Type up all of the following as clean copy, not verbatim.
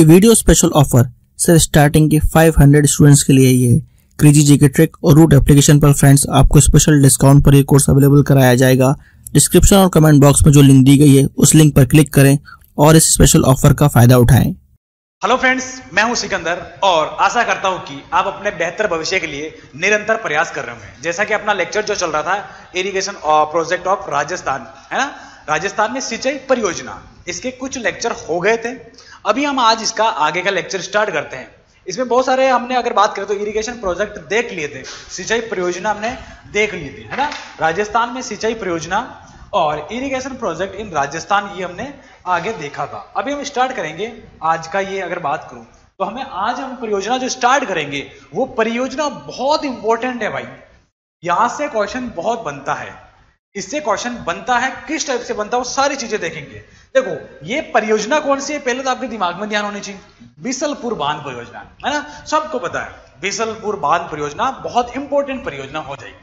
ये video special offer सिर्फ starting के 500 स्टूडेंट्स के लिए ही है। क्रेजी जीके ट्रिक और रूट एप्लीकेशन पर फ्रेंड्स आपको स्पेशल डिस्काउंट पर ये कोर्स अवेलेबल कराया जाएगा। डिस्क्रिप्शन और कमेंट बॉक्स में जो लिंक दी गई है उस लिंक पर क्लिक करें और इस स्पेशल ऑफर का फायदा उठाएं। हेलो फ्रेंड्स, मैं हूं सिकंदर और आशा करता हूं कि आप अपने बेहतर भविष्य के लिए निरंतर प्रयास कर रहे होंगे। जैसा कि अपना लेक्चर जो चल रहा था इरिगेशन प्रोजेक्ट ऑफ राजस्थान, है ना, राजस्थान में सिंचाई परियोजना, इसके कुछ लेक्चर हो गए थे। अभी हम आज इसका आगे का लेक्चर स्टार्ट करते हैं। इसमें बहुत सारे हमने अगर बात करें तो इरिगेशन प्रोजेक्ट देख लिए थे, सिंचाई परियोजना हमने देख ली थी, है ना। राजस्थान में सिंचाई परियोजना और इरिगेशन प्रोजेक्ट इन राजस्थान, ये हमने आगे देखा था। अभी हम स्टार्ट करेंगे आज का ये अगर बात करूं तो आज हम परियोजना जो स्टार्ट करेंगे वो परियोजना बहुत इंपॉर्टेंट है भाई। यहां से क्वेश्चन बहुत बनता है, इससे क्वेश्चन बनता है, किस टाइप से बनता है वो सारी चीजें देखेंगे। देखो ये परियोजना कौन सी है, पहले तो आपके दिमाग में ध्यान होनी चाहिए। बिसलपुर बांध परियोजना, है ना, सबको पता है बिसलपुर बांध परियोजना बहुत इंपॉर्टेंट परियोजना हो जाएगी।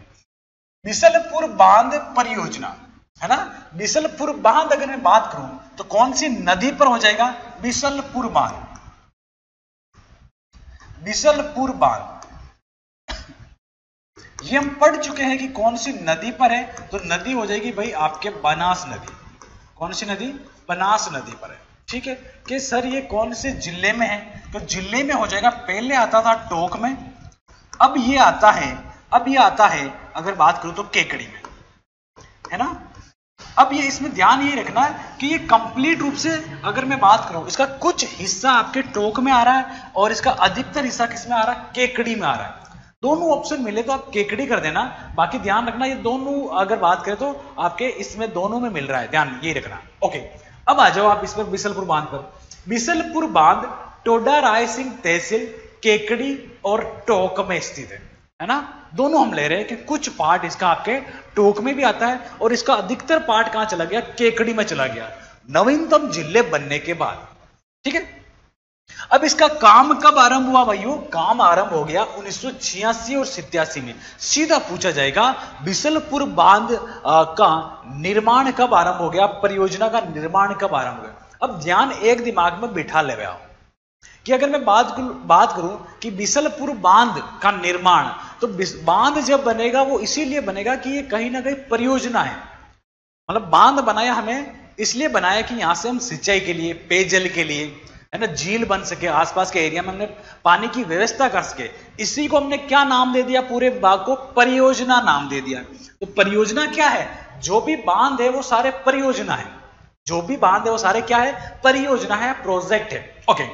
बिसलपुर बांध परियोजना, है ना, बिसलपुर बांध अगर मैं बात करूं तो कौन सी नदी पर हो जाएगा? बिसलपुर बांध, बिसलपुर बांध। ये हम पढ़ चुके हैं कि कौन सी नदी पर है, तो नदी हो जाएगी भाई आपके बनास नदी। कौन सी नदी? बनास नदी पर है। ठीक है कि सर ये कौन से जिले में है, तो जिले में हो जाएगा, पहले आता था टोक में, अब ये आता है अगर बात करूं तो केकड़ी में, है ना। अब ये इसमें ध्यान ये रखना है कि ये कंप्लीट रूप से अगर मैं बात करूं, इसका कुछ हिस्सा आपके टोक में आ रहा है और इसका अधिकतर हिस्सा किसमें आ रहा है? केकड़ी में आ रहा है। दोनों ऑप्शन मिले तो आप केकड़ी कर देना, बाकी ध्यान रखना ये दोनों अगर बात करें तो आपके इसमें दोनों में मिल रहा है, ध्यान ये रखना। ओके, अब आ जाओ आप इस पर बिसलपुर बांध पर। बिसलपुर बांध टोडा राय सिंह तहसील केकड़ी और टोक में स्थित है ना। दोनों हम ले रहे हैं कि कुछ पार्ट इसका आपके टोक में भी आता है और इसका अधिकतर पार्ट कहां चला गया? केकड़ी में चला गया, नवीनतम जिले बनने के बाद। ठीक है, अब इसका काम कब आरंभ हुआ भाइयों? काम आरंभ हो गया 1986 और 87 में। सीधा पूछा जाएगा बिसलपुर बांध का निर्माण कब आरंभ हो गया, परियोजना का निर्माण कब आरंभ हो गया। अब ध्यान एक दिमाग में बिठा ले आओ कि अगर मैं बात करूं कि बिसलपुर बांध का निर्माण, तो बांध जब बनेगा वो इसीलिए बनेगा कि ये कहीं ना कहीं परियोजना है। मतलब बांध बनाया हमें इसलिए बनाया कि यहां से हम सिंचाई के लिए, पेयजल के लिए, है ना, झील बन सके, आसपास के एरिया में हमने पानी की व्यवस्था कर सके। इसी को हमने क्या नाम दे दिया? पूरे बाग को परियोजना नाम दे दिया। तो परियोजना क्या है? जो भी बांध है वो सारे परियोजना है, जो भी बांध है वो सारे क्या है? परियोजना है, प्रोजेक्ट है। ओके,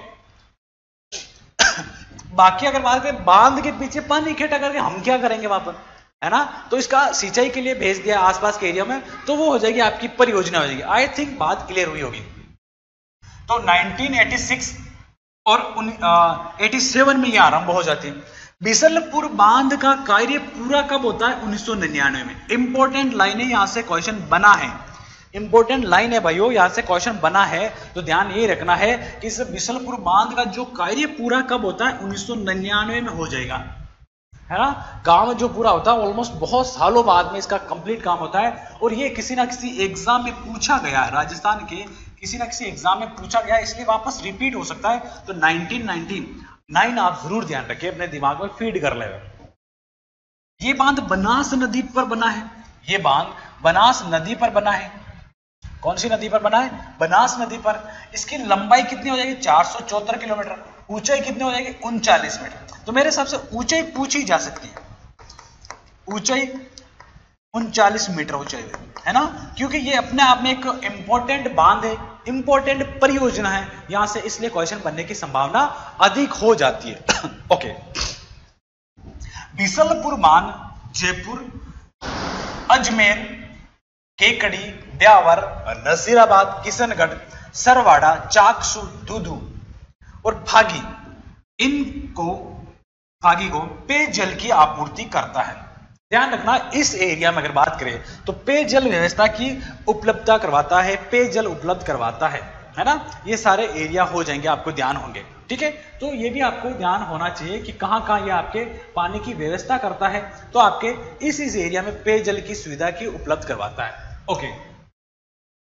बाकी अगर बात करें बांध के पीछे पानी इकट्ठा करके हम क्या करेंगे वहां पर, है ना, तो इसका सिंचाई के लिए भेज दिया आसपास के एरिया में, तो वो हो जाएगी आपकी परियोजना हो जाएगी। आई थिंक बात क्लियर हुई होगी। तो 1986 और 87 में ये आरंभ हो जाती है। बिसलपुर बांध का कार्य पूरा कब होता है? 1999 में। इंपॉर्टेंट लाइन है, यहां से क्वेश्चन बना है, इंपॉर्टेंट लाइन है भाइयों, यहां से क्वेश्चन बना है, तो ध्यान ये रखना है कि इस बिसलपुर बांध का जो कार्य पूरा कब होता है? 1999 में हो जाएगा, है ना। काम जो पूरा होता है ऑलमोस्ट बहुत सालों बाद में इसका कंप्लीट काम होता है, और ये किसी ना किसी एग्जाम में पूछा गया है, राजस्थान के किसी ना किसी एग्जाम में पूछा गया है, इसलिए वापस रिपीट हो सकता है। तो 1999 आप जरूर ध्यान रखिए, अपने दिमाग में फीड कर ले। ये बांध बनास नदी पर बना है, ये बांध बनास नदी पर बना है। कौन सी नदी पर बना है? बनास नदी पर। इसकी लंबाई कितनी हो जाएगी? 474 किलोमीटर। ऊंचाई कितनी हो जाएगी? 39 मीटर। तो मेरे हिसाब से ऊंचाई पूछी जा सकती है, ऊंचाई 39 मीटर ऊंचाई है ना, क्योंकि ये अपने आप में एक इंपॉर्टेंट बांध है, इंपॉर्टेंट परियोजना है यहां से, इसलिए क्वेश्चन बनने की संभावना अधिक हो जाती है। ओके, बिसलपुर बांध जयपुर, अजमेर, केकड़ी, ब्यावर, नसीराबाद, किशनगढ़, सरवाड़ा, चाकसू, दूदू और फागी को पेयजल की आपूर्ति करता है। ध्यान रखना, इस एरिया में अगर बात करें तो पेयजल व्यवस्था की उपलब्धता करवाता है, पेयजल उपलब्ध करवाता है ना। ये सारे एरिया हो जाएंगे, आपको ध्यान होंगे। ठीक है, तो ये भी आपको ध्यान होना चाहिए कि कहां कहां ये आपके पानी की व्यवस्था करता है, तो आपके इस एरिया में पेयजल की सुविधा की उपलब्ध करवाता है। ओके,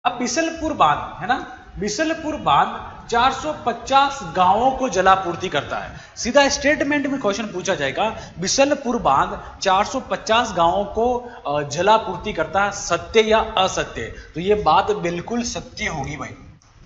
अब बिसलपुर बांध, है ना, बिसलपुर बांध 450 गांवों को जलापूर्ति करता है। सीधा स्टेटमेंट में क्वेश्चन पूछा जाएगा, बिसलपुर बांध 450 गांवों को जलापूर्ति करता है, सत्य या असत्य? तो ये बात बिल्कुल सत्य होगी भाई,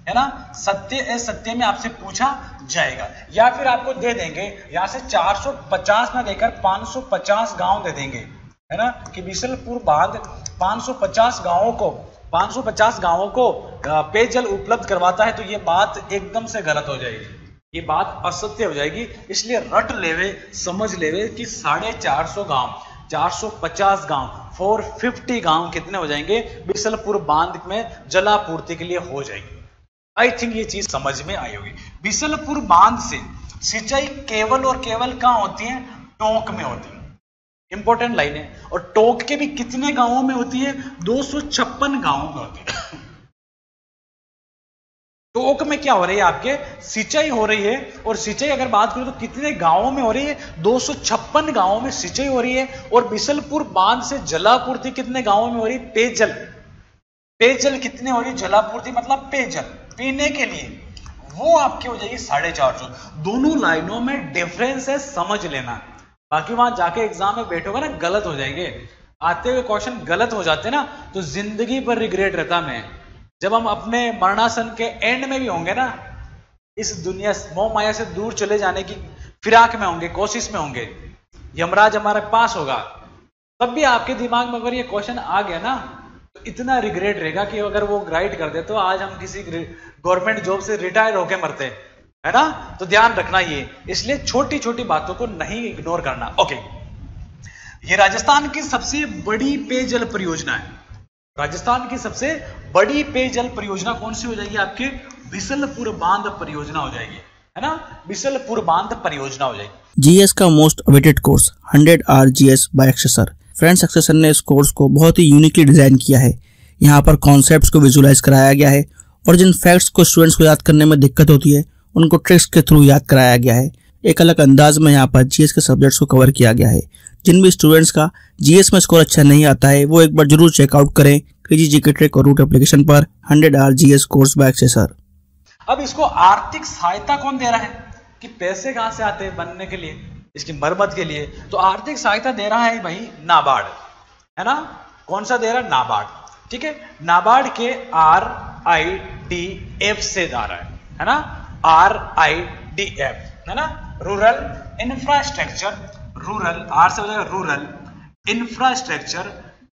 है ना। सत्य असत्य में आपसे पूछा जाएगा, या फिर आपको दे देंगे यहां से 450 ना देकर 550 गांव दे देंगे, है ना, कि बिसलपुर बांध 550 गांवों को पेयजल उपलब्ध करवाता है। तो ये बात एकदम से गलत हो जाएगी, ये बात असत्य हो जाएगी। इसलिए रट लेवे, समझ लेवे कि 450 गांव, 450 गांव, 450 गांव कितने हो जाएंगे बिसलपुर बांध में जलापूर्ति के लिए हो जाएगी। आई थिंक ये चीज समझ में आई होगी। बिसलपुर बांध से सिंचाई केवल और केवल कहां होती है? टोंक में होती है। इंपॉर्टेंट लाइन है। और टोंक के भी कितने गांवों में होती है? 256 गांवों में होती है। टोंक में क्या हो रही है? आपके सिंचाई हो रही है। और सिंचाई अगर बात करूं तो कितने गांवों में हो रही है? 256 गांवों में सिंचाई हो रही है। और बिसलपुर बांध से जलापूर्ति कितने गांवों में हो रही है? पेयजल कितने हो रही है? जलापूर्ति मतलब पेयजल पीने के लिए, वो आपकी हो जाएगी 450। दोनों लाइनों में डिफरेंस है, समझ लेना। बाकी वहां जाके एग्जाम में बैठोगे ना, गलत हो जाएंगे। आते हुए क्वेश्चन गलत हो जाते ना तो जिंदगी पर रिग्रेट रहता मैं। जब हम अपने मरणासन के एंड में भी होंगे ना, इस दुनिया मोह माया से दूर चले जाने की फिराक में होंगे, कोशिश में होंगे, यमराज हमारे पास होगा, तब भी आपके दिमाग में अगर ये क्वेश्चन आ गया ना तो इतना रिग्रेट रहेगा कि अगर वो राइट कर दे तो आज हम किसी गवर्नमेंट जॉब से रिटायर होके मरते, है ना। तो ध्यान रखना ये, इसलिए छोटी छोटी बातों को नहीं इग्नोर करना। ओके, ये राजस्थान की सबसे बड़ी पेयजल परियोजना है। राजस्थान की सबसे बड़ी पेयजल परियोजना कौन सी हो जाएगी? आपके बिसलपुर बांध परियोजना हो जाएगी, है ना। बिसलपुर बांध परियोजना हो जाएगी। जीएस का most awaited course 100 hour GS by Akshay. Friends, Akshay sir ने इस कोर्स को बहुत ही यूनिकली डिजाइन किया है। यहाँ पर कॉन्सेप्ट्स को विजुलाइज कराया गया है और जिन फैक्ट्स को स्टूडेंट्स को याद करने में दिक्कत होती है उनको ट्रिक्स के थ्रू याद कराया गया है। एक अलग अंदाज में यहाँ पर जीएस के सब्जेक्ट्स को कवर किया गया है। जिन भी स्टूडेंट्स का जीएस में स्कोर अच्छा नहीं आता है वो एक बार जरूर चेकआउट करें क्रेजी जीके ट्रिक और रूट एप्लीकेशन पर 100 hour GS course by Akshay sir. अब इसको आर्थिक सहायता कौन दे रहा है कि पैसे कहां से आते हैं बनने के लिए, इसकी मरम्मत के लिए? तो आर्थिक सहायता दे रहा है भाई नाबार्ड, है ना। कौन सा दे रहा है? नाबार्ड, ठीक है। नाबार्ड के RIDF से जा रहा है ना, RIDF, है ना, रूरल इंफ्रास्ट्रक्चर, रूरल आर से हो जाएगा रूरल इंफ्रास्ट्रक्चर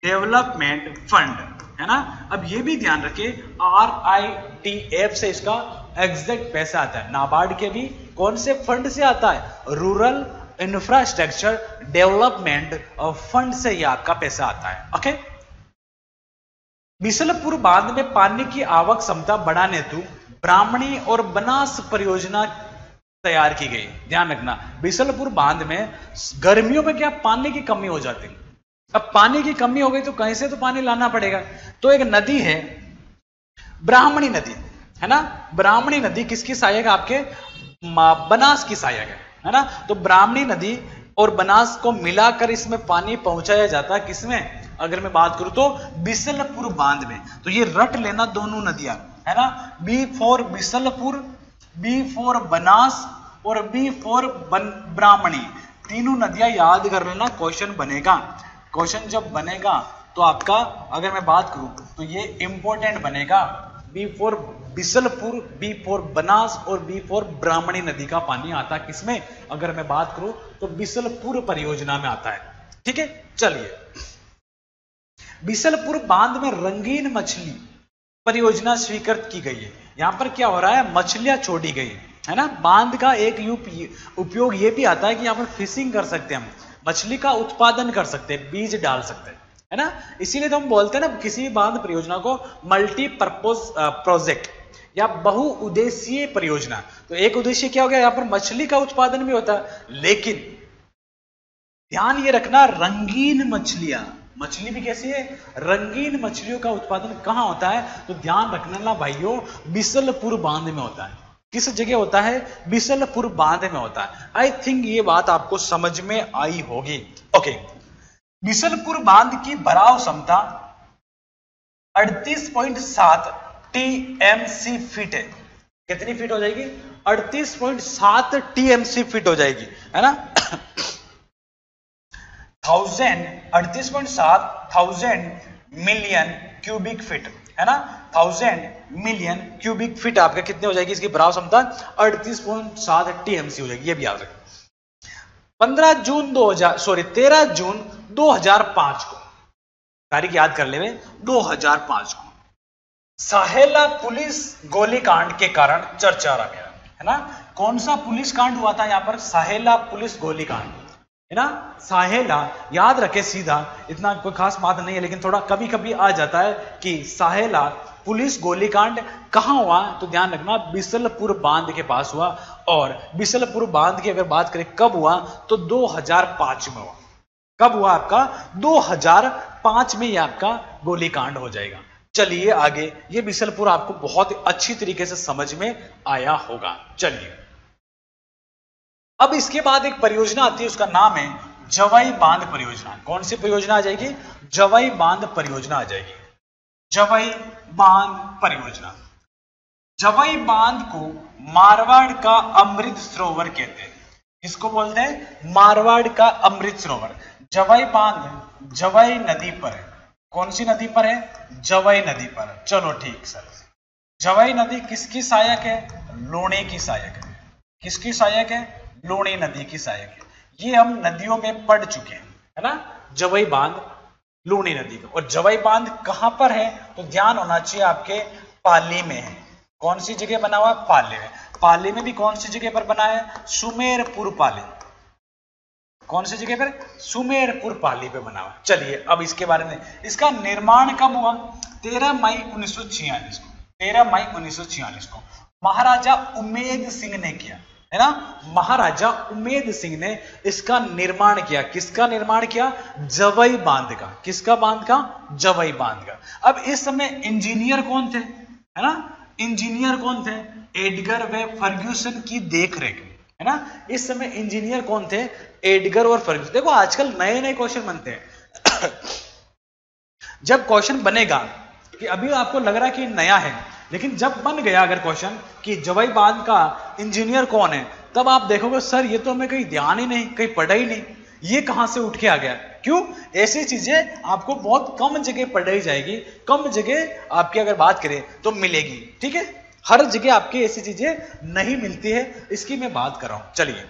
डेवलपमेंट फंड, है ना। अब ये भी ध्यान रखिए RIDF से इसका एग्जैक्ट पैसा आता है। नाबार्ड के भी कौन से फंड से आता है? रूरल इंफ्रास्ट्रक्चर डेवलपमेंट फंड से ये आपका पैसा आता है। ओके, बिसलपुर बांध में पानी की आवक क्षमता बढ़ाने हेतु ब्राह्मणी और बनास परियोजना तैयार की गई। ध्यान रखना, बिसलपुर बांध में गर्मियों में क्या पानी की कमी हो जाती है। अब पानी की कमी हो गई तो कहीं से तो पानी लाना पड़ेगा। तो एक नदी है ब्राह्मणी नदी, है ना। ब्राह्मणी नदी किसकी सहायक? आपके बनास की सहायक है ना। तो ब्राह्मणी नदी और बनास को मिलाकर इसमें पानी पहुंचाया जाता है। किसमें? अगर मैं बात करूं तो बिसलपुर बांध में। तो ये रट लेना दोनों नदियां, है ना। B for Bisalpur, B for Banas और B फॉर ब्राह्मणी, तीनों नदियां याद कर लेना। क्वेश्चन बनेगा, क्वेश्चन जब बनेगा तो आपका अगर मैं बात करूं तो ये इंपॉर्टेंट बनेगा। B for Bisalpur, B for Banas और B फॉर ब्राह्मणी नदी का पानी आता है किसमें? अगर मैं बात करूं तो बिसलपुर परियोजना में आता है, ठीक है। चलिए, बिसलपुर बांध में रंगीन मछली परियोजना स्वीकृत की गई है। यहां पर क्या हो रहा है? मछलियां छोड़ी गई, है ना। बांध का एक उपयोग ये भी आता है कि यहां पर फिशिंग कर सकते हैं, हम मछली का उत्पादन कर सकते हैं, बीज डाल सकते हैं, है ना। इसीलिए तो हम बोलते हैं ना किसी भी बांध परियोजना को मल्टीपर्पज प्रोजेक्ट या बहुउद्देशीय परियोजना। तो एक उद्देश्य क्या हो गया? यहां पर मछली का उत्पादन भी होता है, लेकिन ध्यान ये रखना रंगीन मछलियां, मछली भी कैसी है? रंगीन मछलियों का उत्पादन कहां होता है? तो ध्यान रखना ना भाइयों, बिसलपुर बांध में होता है। किस जगह होता है? बिसलपुर बांध में होता है। आई थिंक ये बात आपको समझ में आई होगी। ओके, बिसलपुर बांध की भराव क्षमता 38.7 TMC फीट है। कितनी फीट हो जाएगी? 38.7 टीएमसी फीट हो जाएगी, है ना। 38.7 मिलियन क्यूबिक फीट, है ना। 1000 मिलियन क्यूबिक फीट आपका कितने हो जाएगी इसकी भराव क्षमता? 38.7 टीएमसी हो जाएगी, ये भी याद रखें। 13 जून 2005 को, तारीख याद कर ले, 2005 को साहेला पुलिस गोलीकांड के कारण चर्चा रहा गया, है ना। कौन सा पुलिस कांड हुआ था यहां पर? साहेला पुलिस गोलीकांड, है ना। साहेला याद रखे सीधा, इतना कोई खास बात नहीं है, लेकिन थोड़ा कभी कभी आ जाता है कि साहेला पुलिस गोलीकांड कहां हुआ, तो ध्यान रखना बिसलपुर बांध के पास हुआ। और बिसलपुर बांध की अगर बात करें कब हुआ, तो 2005 में हुआ। कब हुआ आपका? 2005 में ये आपका गोलीकांड हो जाएगा। चलिए आगे, ये बिसलपुर आपको बहुत अच्छी तरीके से समझ में आया होगा। चलिए अब इसके बाद एक परियोजना आती है, उसका नाम है जवाई बांध परियोजना। कौन सी परियोजना आ जाएगी? जवाई बांध परियोजना आ जाएगी। जवाई बांध परियोजना। जवाई बांध को मारवाड़ का अमृत सरोवर कहते हैं। किसको बोलते हैं? मारवाड़ का अमृत सरोवर। जवाई बांध जवाई नदी पर है। कौन सी नदी पर है? जवाई नदी पर। चलो ठीक सर। जवाई नदी किसकी सहायक है? लूणी की सहायक है। किसकी सहायक है? लूणी नदी की सहायक है। ये हम नदियों में पढ़ चुके हैं, है ना। जवाई बांध लूणी नदी का। और जवाई बांध कहां पर है, तो ध्यान होना चाहिए आपके, पाली में है। कौन सी जगह बना हुआ? पाली में। पाली में भी कौन सी जगह पर बना है? सुमेरपुर पाली। कौन सी जगह पर? सुमेरपुर पाली पे बना हुआ। चलिए अब इसके बारे में, इसका निर्माण कब हुआ? 13 मई 1946 को। 13 मई 1946 को महाराजा उमेद सिंह ने किया, है ना। महाराजा उमेद सिंह ने इसका निर्माण किया। किसका निर्माण किया? जवाई बांध का। किसका बांध का? जवाई बांध का। अब इस समय इंजीनियर कौन थे, है ना। इंजीनियर कौन थे? एडगर व फर्ग्यूसन की देखरेख, है ना। इस समय इंजीनियर कौन थे? एडगर और फर्ग्यूसन। देखो आजकल नए नए क्वेश्चन बनते हैं। जब क्वेश्चन बनेगा कि अभी आपको लग रहा है कि नया है, लेकिन जब बन गया अगर क्वेश्चन कि जवाई बांध का इंजीनियर कौन है, तब आप देखोगे सर ये तो हमें कहीं ध्यान ही नहीं, कहीं पढ़ा ही नहीं, ये कहां से उठ के आ गया। क्यों? ऐसी चीजें आपको बहुत कम जगह पढ़ाई जाएगी, कम जगह आपकी अगर बात करें तो मिलेगी, ठीक है। हर जगह आपकी ऐसी चीजें नहीं मिलती है, इसकी मैं बात कर रहा हूं। चलिए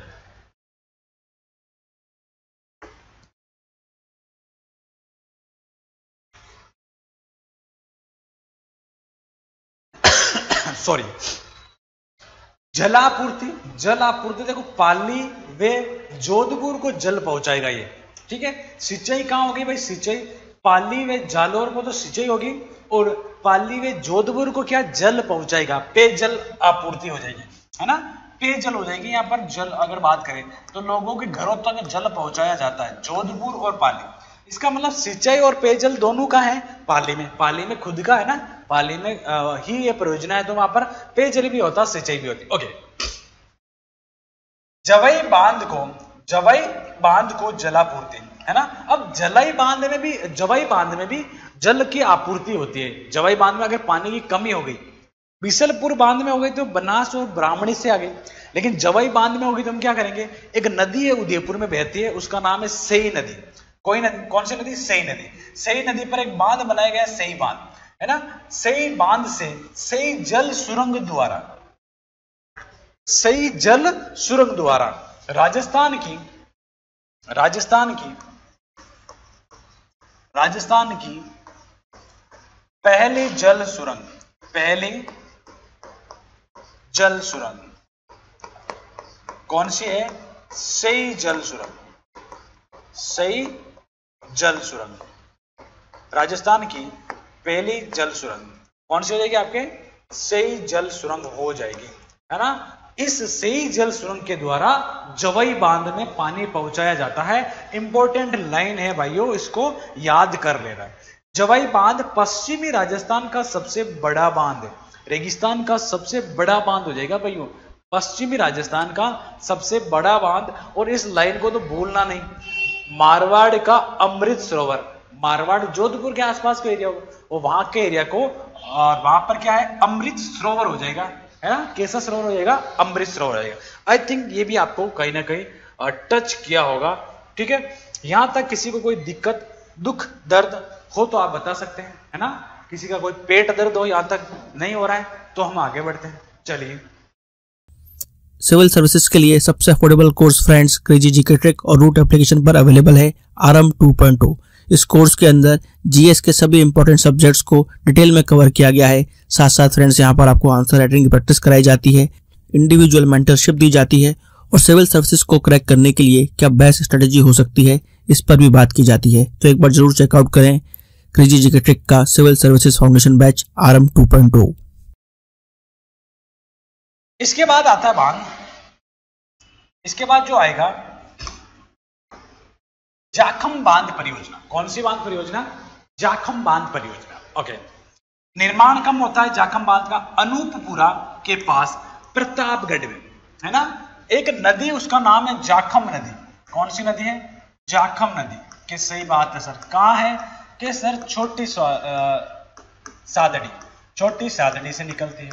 सॉरी, जलापूर्ति। जलापूर्ति देखो पाली व जोधपुर को जल पहुंचाएगा ये, ठीक है। सिंचाई कहां होगी भाई? सिंचाई पाली व जालोर को तो सिंचाई होगी, और पाली व जोधपुर को क्या? जल पहुंचाएगा, पेयजल आपूर्ति हो जाएगी, है ना। पेयजल हो जाएगी। यहाँ पर जल अगर बात करें तो लोगों के घरों तक जल पहुंचाया जाता है, जोधपुर और पाली। इसका मतलब सिंचाई और पेयजल दोनों का है पाली में। पाली में खुद का है ना, पाली में ही ये परियोजना है, तो वहां पर पेयजल भी होता, सिंचाई भी होती। ओके, जवाई बांध को जलापूर्ति, है ना। अब जवाई बांध में भी जल की आपूर्ति होती है। जवाई बांध में अगर पानी की कमी हो गई, बिसलपुर बांध में हो गई तो बनास और ब्राह्मणी से आ गई, लेकिन जवाई बांध में होगी तो हम क्या करेंगे? एक नदी है उदयपुर में बहती है, उसका नाम है सई नदी। कोई नदी, कौन सी नदी? सई नदी। सई नदी पर एक बांध बनाया गया, सई बांध, है ना। सई बांध से सई जल सुरंग द्वारा राजस्थान की पहली जल सुरंग कौन सी है? सई जल सुरंग, राजस्थान की पहली जल सुरंग कौन सी हो जाएगी? आपके सई जल सुरंग हो जाएगी, है ना। इस सई जल सुरंग के द्वारा जवाई बांध में पानी पहुंचाया जाता है। इंपॉर्टेंट लाइन है भाइयों, इसको याद कर लेना। जवाई बांध पश्चिमी राजस्थान का सबसे बड़ा बांध है, रेगिस्तान का सबसे बड़ा बांध हो जाएगा भाइयों, पश्चिमी राजस्थान का सबसे बड़ा बांध। और इस लाइन को तो भूलना नहीं, मारवाड़ का अमृत सरोवर, मारवाड़ जोधपुर के आसपास का एरिया वो वहां के एरिया को, और वहां पर क्या है? अमृत सरोवर हो जाएगा, है ना, केसर सरोवर हो जाएगा, अमृत सरोवर हो जाएगा। आई थिंक ये भी आपको कहीं ना कहीं टच किया होगा। ठीक है, यहां तक किसी को कोई दिक्कत, दुख, दर्द हो तो आप बता सकते हैं, है ना। किसी का कोई पेट दर्द हो, यहां तक नहीं हो रहा है तो हम आगे बढ़ते हैं। चलिए, सिविल सर्विसेज के लिए सबसे affordable course friends crazy GK trick और रूट एप्लीकेशन पर अवेलेबल है आरएम 2.0। इस कोर्स के अंदर जीएस के सभी इंपॉर्टेंट सब्जेक्ट्स को डिटेल में कवर किया गया है। साथ साथ फ्रेंड्स यहाँ पर आपको आंसर राइटिंग की प्रैक्टिस कराई जाती है, इंडिविजुअल मेंटरशिप दी जाती है और सिविल सर्विसेज को क्रैक करने के लिए क्या बेस्ट स्ट्रेटेजी हो सकती है इस पर भी बात की जाती है। तो एक बार जरूर चेकआउट करें क्रेजी जीके ट्रिक का civil services foundation batch RM 2.0। इसके बाद आता है बांध। इसके बाद जो आएगा जाखम बांध परियोजना। कौन सी बांध परियोजना? जाखम बांध परियोजना। ओके, निर्माण कम होता है जाखम बांध का अनूपपुरा के पास प्रतापगढ़ में, है ना। एक नदी, उसका नाम है जाखम नदी। कौन सी नदी है? जाखम नदी। कि सही बात है सर, कहां है? कि सर छोटी सादड़ी, छोटी सादड़ी से निकलती है।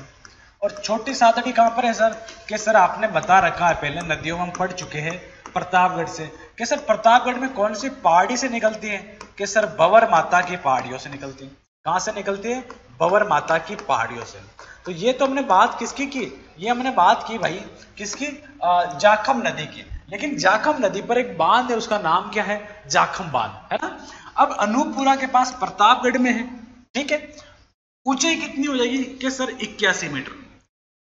और छोटी सादड़ी कहां पर है सर? कि सर आपने बता रखा है, पहले नदियों में हम पढ़ चुके हैं, प्रतापगढ़ से। कि सर प्रतापगढ़ में कौन सी पहाड़ी से निकलती है? कि सर बवर माता की पहाड़ियों से निकलती है। कहां से निकलती है? बवर माता की पहाड़ियों से। तो ये तो हमने बात किसकी की? ये हमने बात की भाई किसकी? जाखम नदी की। लेकिन जाखम नदी पर एक बांध है, उसका नाम क्या है? जाखम बांध, है ना। अब अनूपपुरा के पास प्रतापगढ़ में है, ठीक है। ऊंचाई कितनी हो जाएगी? कि सर 81 मीटर।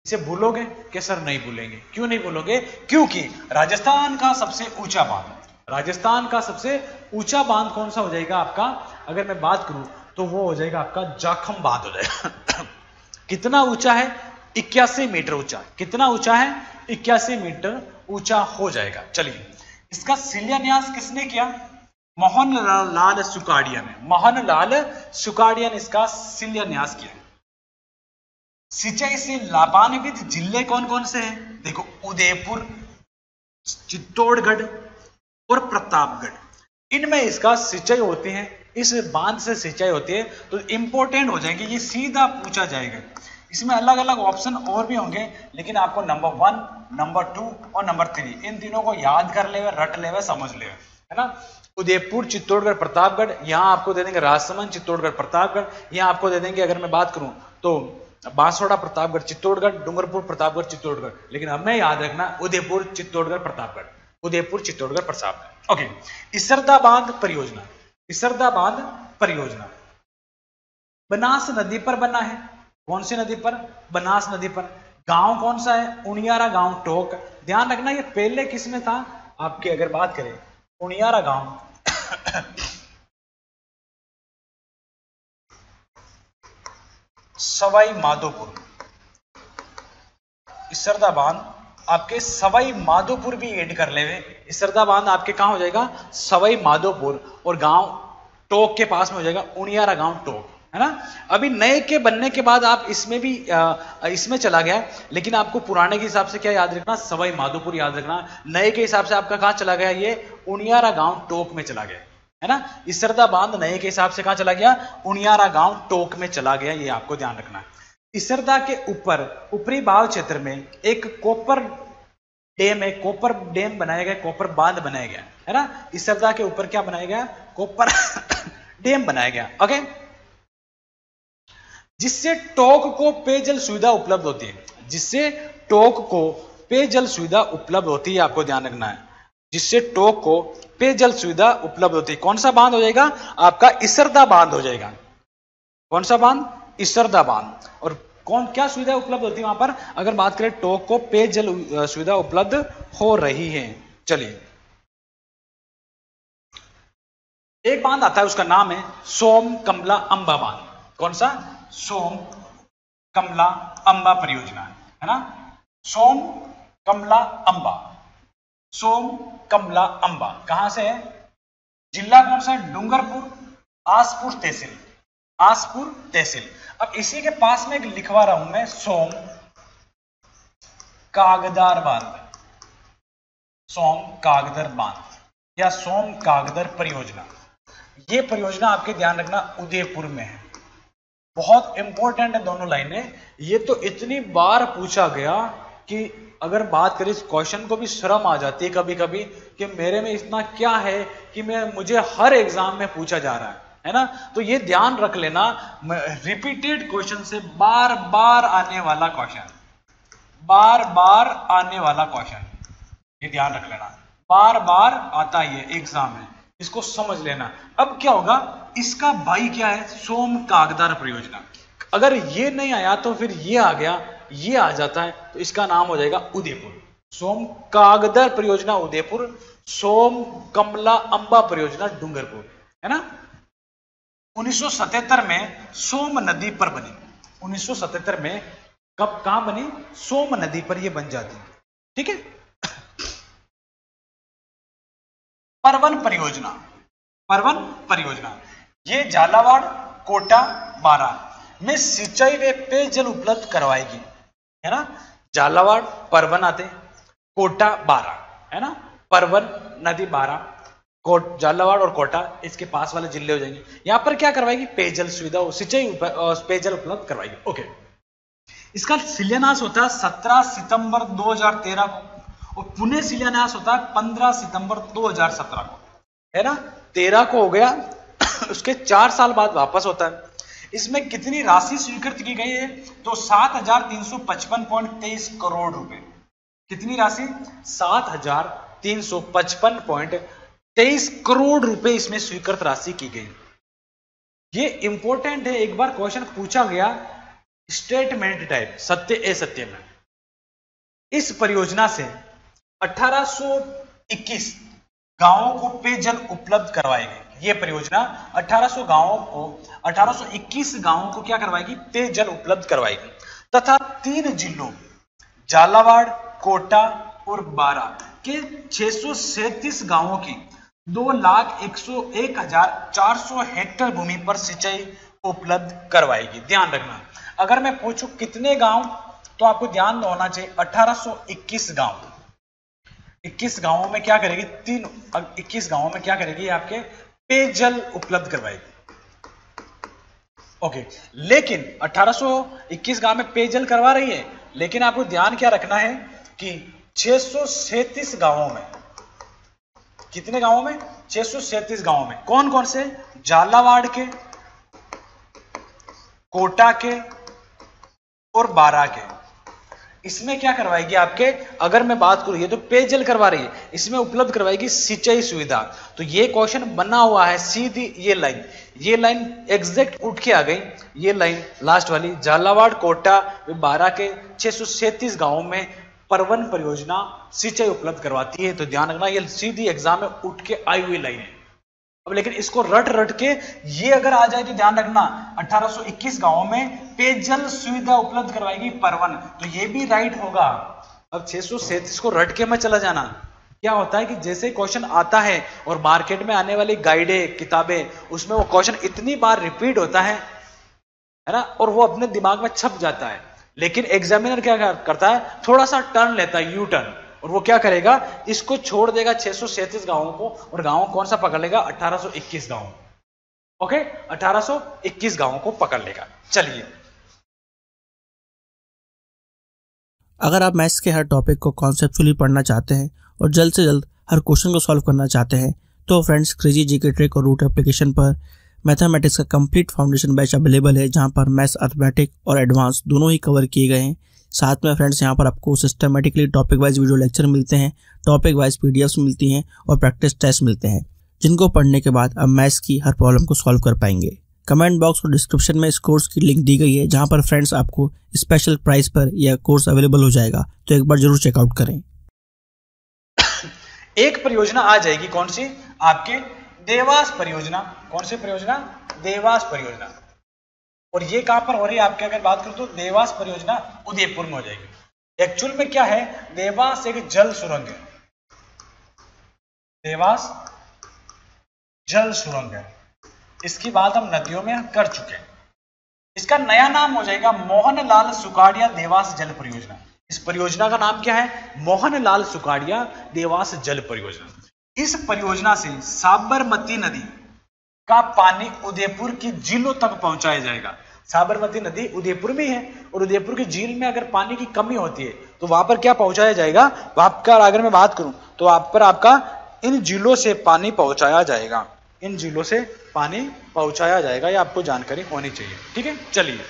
इसे भूलोगे? कि सर नहीं भूलेंगे। क्यों नहीं भूलोगे? क्योंकि राजस्थान का सबसे ऊंचा बांध, राजस्थान का सबसे ऊंचा बांध कौन सा हो जाएगा आपका? अगर मैं बात करूं तो वो हो जाएगा आपका जाखम बांध हो जाएगा। कितना ऊंचा है? 81 मीटर ऊंचा। कितना ऊंचा है? 81 मीटर ऊंचा हो जाएगा। चलिए, इसका शिलान्यास किसने किया? मोहनलाल सुकाड़िया ने। मोहनलाल सुकाड़िया ने इसका शिलान्यास किया। सिंचाई से लाभान्वित जिले कौन कौन से हैं? देखो, उदयपुर, चित्तौड़गढ़ और प्रतापगढ़। इनमें इसका सिंचाई होती है, इस बांध से सिंचाई होती है। तो इंपॉर्टेंट हो जाएंगे, ये सीधा पूछा जाएगा। इसमें अलग अलग ऑप्शन और भी होंगे, लेकिन आपको नंबर 1, नंबर 2 और नंबर 3 इन तीनों को याद कर ले, रट ले, समझ ले, है ना। उदयपुर, चित्तौड़गढ़, प्रतापगढ़। यहां आपको दे देंगे राजसमंद, चित्तौड़गढ़, प्रतापगढ़। यहां आपको दे देंगे, अगर मैं बात करूं तो बांसवाड़ा, प्रतापगढ़, चित्तौड़गढ़, डूंगरपुर, प्रतापगढ़, चित्तौड़गढ़। लेकिन हमें याद रखना उदयपुर, चित्तौड़गढ़, प्रतापगढ़। उदयपुर, चित्तौड़गढ़, प्रतापगढ़। ओके, इसरदा बांध परियोजना। इसरदा बांध परियोजना बनास नदी पर बना है। कौन सी नदी पर? बनास नदी पर। गांव कौन सा है? उनियारा गांव, टोक। ध्यान रखना, ये पहले किस में था आपकी? अगर बात करें उनियारा गांव सवाई माधोपुर। इसरदा बांध आपके सवाई माधोपुर भी ऐड कर ले। इसरदा बांध आपके कहां हो जाएगा? सवाई माधोपुर। और गांव टोक के पास में हो जाएगा उनियारा गांव, टोक, है ना। अभी नए के बनने के बाद आप इसमें भी इसमें चला गया, लेकिन आपको पुराने के हिसाब से क्या याद रखना? सवाई माधोपुर याद रखना। नए के हिसाब से आपका कहां चला गया? ये उनियारा गांव, टोक में चला गया, है ना। इसरदा बांध नए के हिसाब से कहां चला गया? उनियारा गांव, टोक में चला गया। ये आपको ध्यान रखना है। इसरदा के ऊपर ऊपरी भाग क्षेत्र में एक कॉपर डैम है, कॉपर डैम बनाया गया, कॉपर बांध बनाया गया, है ना। इसरदा के ऊपर क्या बनाया गया? कॉपर डैम बनाया गया। ओके, जिससे टोक को पेयजल सुविधा उपलब्ध होती है। जिससे टोक को पेयजल सुविधा उपलब्ध होती है, आपको ध्यान रखना है। जिससे टोक को पेयजल सुविधा उपलब्ध होती है। कौन सा बांध हो जाएगा? आपका इसरदा बांध हो जाएगा। कौन सा बांध? इसरदा बांध। और कौन क्या सुविधा उपलब्ध होती है वहां पर? अगर बात करें टोक को पेयजल सुविधा उपलब्ध हो रही है। चलिए, एक बांध आता है, उसका नाम है सोम कमला अंबा बांध। कौन सा? सोम कमला अंबा परियोजना, है ना। सोम कमला अंबा, सोम कमला अंबा कहां से है? जिला कौन सा है? डूंगरपुर, आसपुर तहसील, आसपुर तहसील। अब इसी के पास में एक लिखवा रहा हूं मैं, सोम कागदार बांध, सोम कागदर बांध या सोम कागदर परियोजना। ये परियोजना आपके ध्यान रखना उदयपुर में है। बहुत इंपॉर्टेंट है दोनों लाइनें। ये तो इतनी बार पूछा गया कि अगर बात करें इस क्वेश्चन को भी शर्म आ जाती है कभी कभी कि मेरे में इतना क्या है कि मुझे हर एग्जाम में पूछा जा रहा है ना। तो ये ध्यान रख लेना, रिपीटेड क्वेश्चन से बार बार आने वाला क्वेश्चन, बार बार आने वाला क्वेश्चन, ये ध्यान रख लेना, बार बार आता है ये एग्जाम में, इसको समझ लेना। अब क्या होगा, इसका भाई क्या है, सोम कागदार परियोजना। अगर ये नहीं आया तो फिर ये आ गया, ये आ जाता है तो इसका नाम हो जाएगा उदयपुर। सोम कागदार परियोजना उदयपुर, सोम कमला अंबा परियोजना डूंगरपुर, है ना। 1977 में सोम नदी पर बनी। 1977 में कब कहां बनी, सोम नदी पर ये बन जाती है, ठीक है। परवन परियोजना, परवन परियोजना ये झालावाड़, कोटा, बारा में सिंचाई व पेयजल उपलब्ध करवाएगी, है ना। झालावाड़ परवन आते, कोटा बारा, है ना। परवन नदी बारा, झालावाड़ और कोटा इसके पास वाले जिले हो जाएंगे। यहां पर क्या करवाएगी, पेयजल सुविधा, सिंचाई पेयजल उपलब्ध करवाएगी। ओके, इसका शिलान्यास होता है 17 सितंबर 2013 को और पुणे शिलान्यास होता है 15 सितंबर 2017 को, है ना। 13 को हो गया उसके 4 साल बाद वापस होता है। इसमें कितनी राशि स्वीकृत की गई है, तो 7,355.23 करोड़ रुपए। कितनी राशि, 7,355.23 करोड़ रुपए इसमें स्वीकृत राशि की गई। ये इंपॉर्टेंट है, एक बार क्वेश्चन पूछा गया स्टेटमेंट टाइप, सत्य असत्य में। इस परियोजना से 1821 गांवों को पेयजल उपलब्ध करवाएगी। ये परियोजना 1821 गांवों को क्या करवाएगी, पेयजल उपलब्ध करवाएगी तथा 3 जिलों झालावाड़, कोटा और बारा के 637 गांवों की 2,01,400 हेक्टेयर भूमि पर सिंचाई उपलब्ध करवाएगी। ध्यान रखना, अगर मैं पूछूं कितने गांव, तो आपको ध्यान होना चाहिए 1821 गांव। 21 गांवों में क्या करेगी, 21 गांवों में क्या करेगी, आपके पेयजल उपलब्ध करवाएगी। ओके, लेकिन 1821 गांव में पेयजल करवा रही है, लेकिन आपको ध्यान क्या रखना है कि 637 गांवों में, कितने गांवों में, 637 गांवों में कौन कौन से, झालावाड़ के, कोटा के और बारा के। इसमें क्या करवाएगी आपके, अगर मैं बात करूं, ये तो पेयजल करवा रही है, इसमें उपलब्ध करवाएगी सिंचाई सुविधा। तो ये क्वेश्चन बना हुआ है सीधी, ये लाइन एग्जैक्ट उठ के आ गई, ये लाइन लास्ट वाली, झालावाड़, कोटा, बारा के 637 गांवों में परवन परियोजना सिंचाई उपलब्ध करवाती है। तो ध्यान रखना, ये सीधी एग्जाम में उठ के आई हुई लाइन है। अब लेकिन इसको रट के ये अगर आ जाए तो ध्यान रखना, 1821 गांवों में पेयजल सुविधा उपलब्ध करवाएगी परवन, तो ये भी राइट होगा। अब 637 को रट के मत चला जाना। क्या होता है कि जैसे क्वेश्चन आता है और मार्केट में आने वाली गाइडें, किताबें, उसमें वो क्वेश्चन इतनी बार रिपीट होता है ना, और वो अपने दिमाग में छप जाता है। लेकिन एग्जामिनर क्या करता है, थोड़ा सा टर्न लेता है, यू टर्न, और वो क्या करेगा, इसको छोड़ देगा 637 गांवों को, और गांव कौन सा पकड़ लेगा, 1821 गांव। ओके, 1821 गांवों को पकड़ लेगा। चलिए, अगर आप मैथ्स के हर टॉपिक को कॉन्सेप्चुअली पढ़ना चाहते हैं और जल्द से जल्द हर क्वेश्चन को सॉल्व करना चाहते हैं, तो फ्रेंड्स क्रेजी जीके ट्रिक और रूट एप्लीकेशन पर मैथमेटिक्स का कंप्लीट फाउंडेशन बैच अवेलेबल है, जहां पर मैथ्स, अर्थमेटिक और एडवांस दोनों ही कवर किए गए हैं। साथ में फ्रेंड्स यहाँ पर आपको systematically topic wise video lecture मिलते हैं, टॉपिक वाइज पीडीएफ्स मिलती हैं और प्रैक्टिस टेस्ट मिलते हैं, जिनको पढ़ने के बाद आप मैथ्स की हर प्रॉब्लम को सॉल्व कर पाएंगे। कमेंट बॉक्स और डिस्क्रिप्शन में इस कोर्स की लिंक दी गई है, जहां पर फ्रेंड्स आपको स्पेशल प्राइस पर यह कोर्स अवेलेबल हो जाएगा, तो एक बार जरूर चेकआउट करें। एक परियोजना आ जाएगी, कौन सी, आपके देवास परियोजना। कौन सी परियोजना, देवास परियोजना। और ये कहां पर हो रही है आपके, अगर बात करूं तो देवास परियोजना उदयपुर में हो जाएगी। एक्चुअल में क्या है, देवास एक जल सुरंग है, देवास जल सुरंग है। इसकी बात हम नदियों में कर चुके हैं। इसका नया नाम हो जाएगा मोहनलाल सुकाड़िया देवास जल परियोजना। इस परियोजना का नाम क्या है, मोहनलाल सुकाड़िया देवास जल परियोजना। इस परियोजना से साबरमती नदी का पानी उदयपुर की झीलों तक पहुंचाया जाएगा। साबरमती नदी उदयपुर में है और उदयपुर की झील में अगर पानी की कमी होती है तो वहां पर क्या पहुंचाया जाएगा, वहां पर अगर मैं बात करूं तो वहां पर आपका इन झीलों से पानी पहुंचाया जाएगा, इन झीलों से पानी पहुंचाया जाएगा, ये आपको जानकारी होनी चाहिए। ठीक है, चलिए।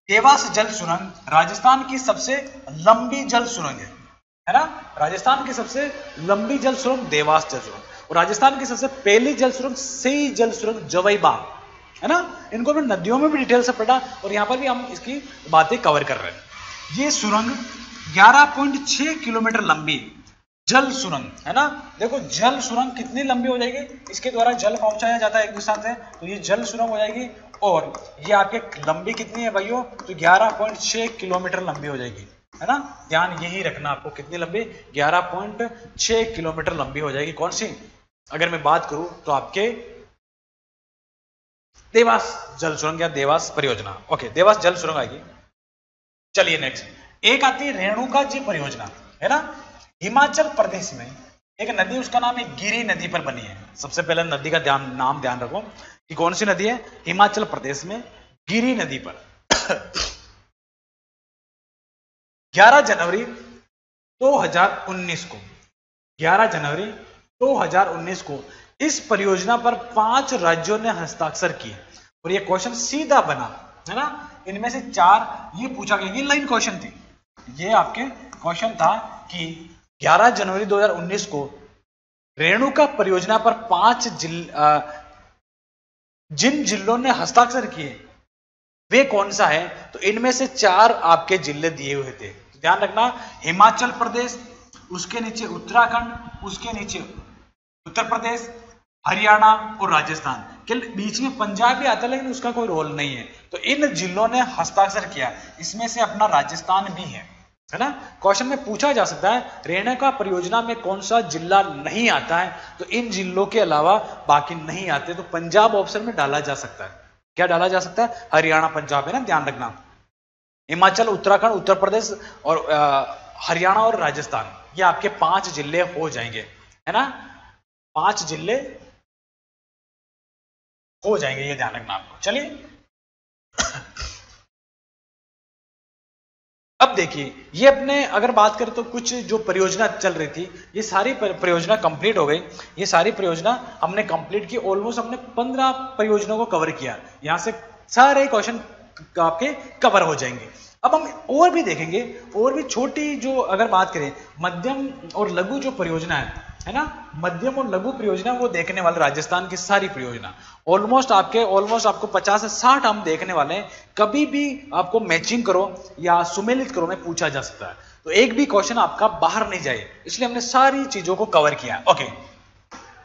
देवास जल सुरंग राजस्थान की सबसे लंबी जल सुरंग है ना, राजस्थान की सबसे लंबी जल सुरंग देवास जल सुरंग, और राजस्थान की सबसे पहली जल सुरंग सई जल सुरंग जवईबाग है ना। इनको भी नदियों में भी डिटेल से पढ़ा और यहां पर भी हम इसकी बातें कवर कर रहे हैं। ये सुरंग 11.6 किलोमीटर लंबी जल सुरंग है ना। देखो जल सुरंग कितनी लंबी हो जाएगी, इसके द्वारा जल पहुंचाया जाता है एक दूसरे से, तो ये जल सुरंग हो जाएगी। और ये आपके लंबी कितनी है भाइयों, तो 11.6 किलोमीटर लंबी हो जाएगी है ना। ध्यान यही रखना आपको, कितनी लंबी, 11.6 किलोमीटर लंबी हो जाएगी। कौन सी, अगर मैं बात करूं तो आपके देवास जल सुरंग या देवास परियोजना। ओके, देवास जल सुरंग आएगी। चलिए नेक्स्ट, एक आती है रेणुका जी परियोजना है ना। हिमाचल प्रदेश में एक नदी, उसका नाम है गिरी नदी पर बनी है। सबसे पहले नदी का नाम ध्यान रखो कि कौन सी नदी है, हिमाचल प्रदेश में गिरी नदी पर 11 जनवरी 2019 को 11 जनवरी 2019 को इस परियोजना पर 5 राज्यों ने हस्ताक्षर किए और ये क्वेश्चन सीधा बना है ना। इनमें से 4 ये पूछा गया, ये लाइन क्वेश्चन थी, ये आपके क्वेश्चन था कि 11 जनवरी 2019 को रेणुका परियोजना पर 5 जिन जिलों ने हस्ताक्षर किए वे कौन सा है, तो इनमें से 4 आपके जिले दिए हुए थे। तो ध्यान रखना, हिमाचल प्रदेश, उसके नीचे उत्तराखंड, उसके नीचे उत्तर प्रदेश, हरियाणा और राजस्थान के बीच में पंजाब भी आता है लेकिन उसका कोई रोल नहीं है। तो इन जिलों ने हस्ताक्षर किया, इसमें से अपना राजस्थान भी है ना। क्वेश्चन में पूछा जा सकता है रेणुका परियोजना में कौन सा जिला नहीं आता है, तो इन जिलों के अलावा बाकी नहीं आते, तो पंजाब ऑप्शन में डाला जा सकता है। क्या डाला जा सकता है, हरियाणा पंजाब है ना, ध्यान रखना। हिमाचल, उत्तराखंड, उत्तर प्रदेश और हरियाणा और राजस्थान, ये आपके 5 जिले हो जाएंगे है ना, 5 जिले हो जाएंगे, ये ध्यान रखना आपको। चलिए अब देखिए, ये अपने अगर बात करें तो कुछ जो परियोजना चल रही थी, ये सारी परियोजना कंप्लीट हो गई। ये सारी परियोजना हमने कंप्लीट की, ऑलमोस्ट हमने 15 परियोजनाओं को कवर किया। यहां से सारे क्वेश्चन आपके कवर हो जाएंगे। अब हम और भी देखेंगे, और भी छोटी जो अगर बात करें मध्यम और लघु जो परियोजना है ना, मध्यम और लघु परियोजना वो देखने वाले राजस्थान की सारी परियोजना ऑलमोस्ट आपको 50 से 60 हम देखने वाले हैं। कभी भी आपको मैचिंग करो या सुमेलित करो में पूछा जा सकता है, तो एक भी क्वेश्चन आपका बाहर नहीं जाए, इसलिए हमने सारी चीजों को कवर किया। ओके,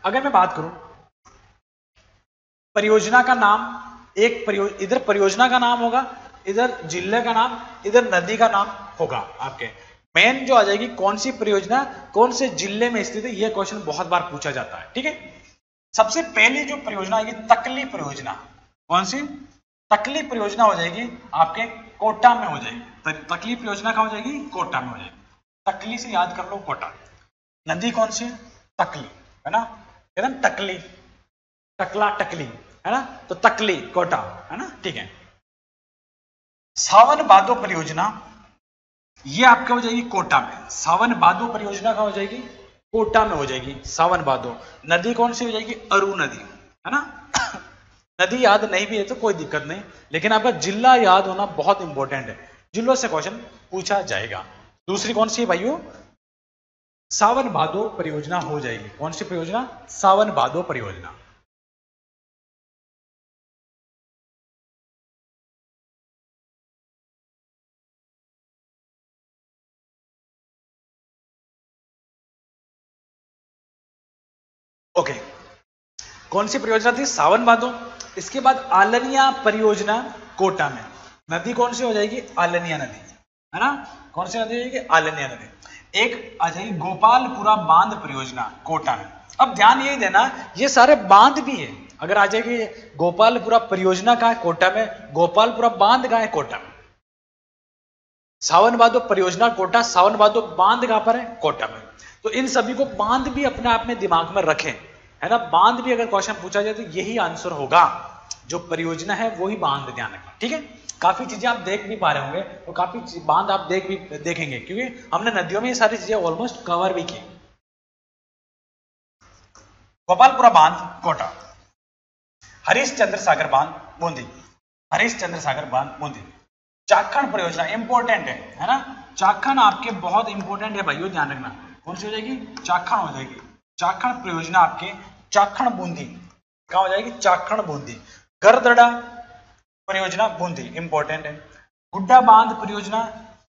अगर मैं बात करूं परियोजना का नाम, इधर परियोजना का नाम होगा, इधर जिले का नाम, इधर नदी का नाम होगा। आपके मेन जो आ जाएगी कौन सी परियोजना कौन से जिले में स्थित है, यह क्वेश्चन बहुत बार पूछा जाता है। ठीक है, सबसे पहली जो परियोजना आएगी तकली परियोजना। कौन सी, तकली परियोजना हो जाएगी आपके कोटा में हो जाएगी। तकली परियोजना कहां हो जाएगी, कोटा में हो जाएगी। तकली से याद कर लो कोटा। नदी कौन सी, तकली है ना, एकदम तकली, टकला टकली है ना, तो तकली कोटा है ना। ठीक है, सावन भादो परियोजना ये आपका हो जाएगी कोटा में। सावन भादो परियोजना कहां हो जाएगी, कोटा में हो जाएगी सावन भादो। नदी कौन सी हो जाएगी, अरु नदी है ना। नदी याद नहीं भी है तो कोई दिक्कत नहीं, लेकिन आपका जिला याद होना बहुत इंपॉर्टेंट है, जिलों से क्वेश्चन पूछा जाएगा। दूसरी कौन सी है भाइयों, सावन भादो परियोजना हो जाएगी। कौन सी परियोजना, सावन भादो परियोजना। ओके, कौन सी परियोजना थी, सावन भादो। इसके बाद आलनिया परियोजना कोटा में। नदी कौन सी हो जाएगी, आलनिया नदी है ना। कौन सी नदी हो जाएगी, आलनिया नदी। एक आ जाएगी गोपालपुरा बांध परियोजना कोटा में। अब ध्यान यही देना, ये सारे बांध भी है। अगर आ जाएगी गोपालपुरा परियोजना कहां है, कोटा में। गोपालपुरा बांध कहां है, कोटा में। सावन भादो परियोजना कोटा, सावन भादो बांध कहां पर है, कोटा में। तो इन सभी को बांध भी अपने आप में दिमाग में रखें है ना। बांध भी अगर क्वेश्चन पूछा जाए तो यही आंसर होगा जो परियोजना है वो ही बांध, ध्यान रखना, ठीक है। काफी चीजें आप देख भी पा रहे होंगे और काफी बांध आप देखेंगे क्योंकि हमने नदियों में ये सारी चीजें ऑलमोस्ट कवर भी की। गोपालपुरा बांध कोटा, हरिश्चंद्र सागर बांध बूंदी, हरिश्चंद्र सागर बांध बूंदी। चाखण परियोजना इंपॉर्टेंट है ना, चाखण आपके बहुत इंपॉर्टेंट है भाइयों, ध्यान रखना। कौन सी हो जाएगी? चाखण हो जाएगी। चाखण परियोजना आपके चाखण बूंदी, क्या हो जाएगी? चाखण बूंदी। गरदड़ा परियोजना बूंदी इंपॉर्टेंट है। गुड्डा बांध परियोजना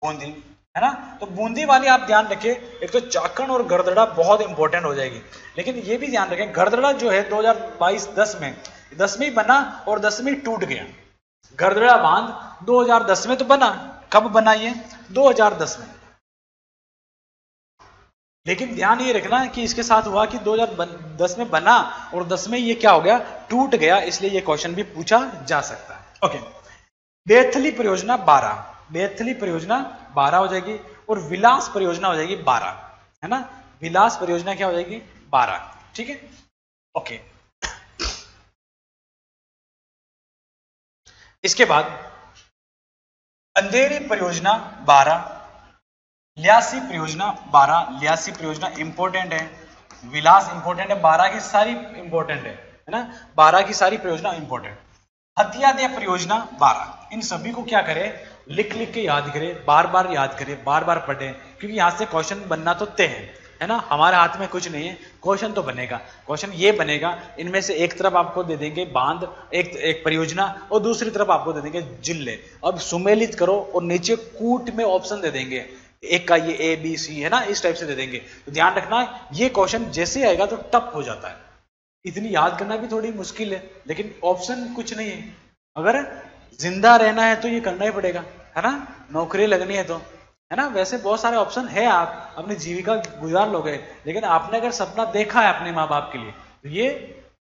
बूंदी, है ना। तो बूंदी वाली आप ध्यान रखिए, एक तो चाखण और गरदड़ा बहुत इंपॉर्टेंट हो जाएगी। लेकिन ये भी ध्यान रखें, गरदड़ा जो है 2022-10 में 10 में बना और 10 में टूट गया। गरदड़ा बांध 2010 में तो बना, कब बना ये? 2010 में। लेकिन ध्यान ये रखना कि इसके साथ हुआ कि 2010 में बना और 10 में ये क्या हो गया? टूट गया, इसलिए ये क्वेश्चन भी पूछा जा सकता है। ओके, बेथली परियोजना 12, बेथली परियोजना 12 हो जाएगी और विलास परियोजना हो जाएगी 12, है ना। विलास परियोजना क्या हो जाएगी? 12, ठीक है। ओके, इसके बाद अंधेरी परियोजना 12, ल्यासी परियोजना 12, ल्यासी परियोजना इंपॉर्टेंट है, विलास इंपॉर्टेंट है, 12 की सारी इंपॉर्टेंट है ना, 12 की सारी परियोजना इंपॉर्टेंट। हथियादे परियोजना 12, इन सभी को क्या करें? लिख लिख के याद करें, बार बार याद करें, बार बार पढ़ें, क्योंकि यहां से क्वेश्चन बनना तो तय है ना। हमारे हाथ में कुछ नहीं है, क्वेश्चन तो बनेगा। क्वेश्चन ये बनेगा, इनमें से एक तरफ आपको दे देंगे बांध, एक परियोजना, और दूसरी तरफ आपको दे देंगे जिले। अब सुमेलित करो और नीचे कूट में ऑप्शन दे देंगे, एक का ये A B C है ना, इस टाइप से दे देंगे। तो ध्यान रखना, ये क्वेश्चन जैसे आएगा तो टफ हो जाता है, इतनी याद करना भी थोड़ी मुश्किल है, लेकिन ऑप्शन कुछ नहीं है। अगर जिंदा रहना है तो ये करना ही पड़ेगा, है ना, नौकरी लगनी है तो, है ना। वैसे बहुत सारे ऑप्शन है, आप अपनी जीविका गुजार लोगे, लेकिन आपने अगर सपना देखा है अपने माँ बाप के लिए, तो ये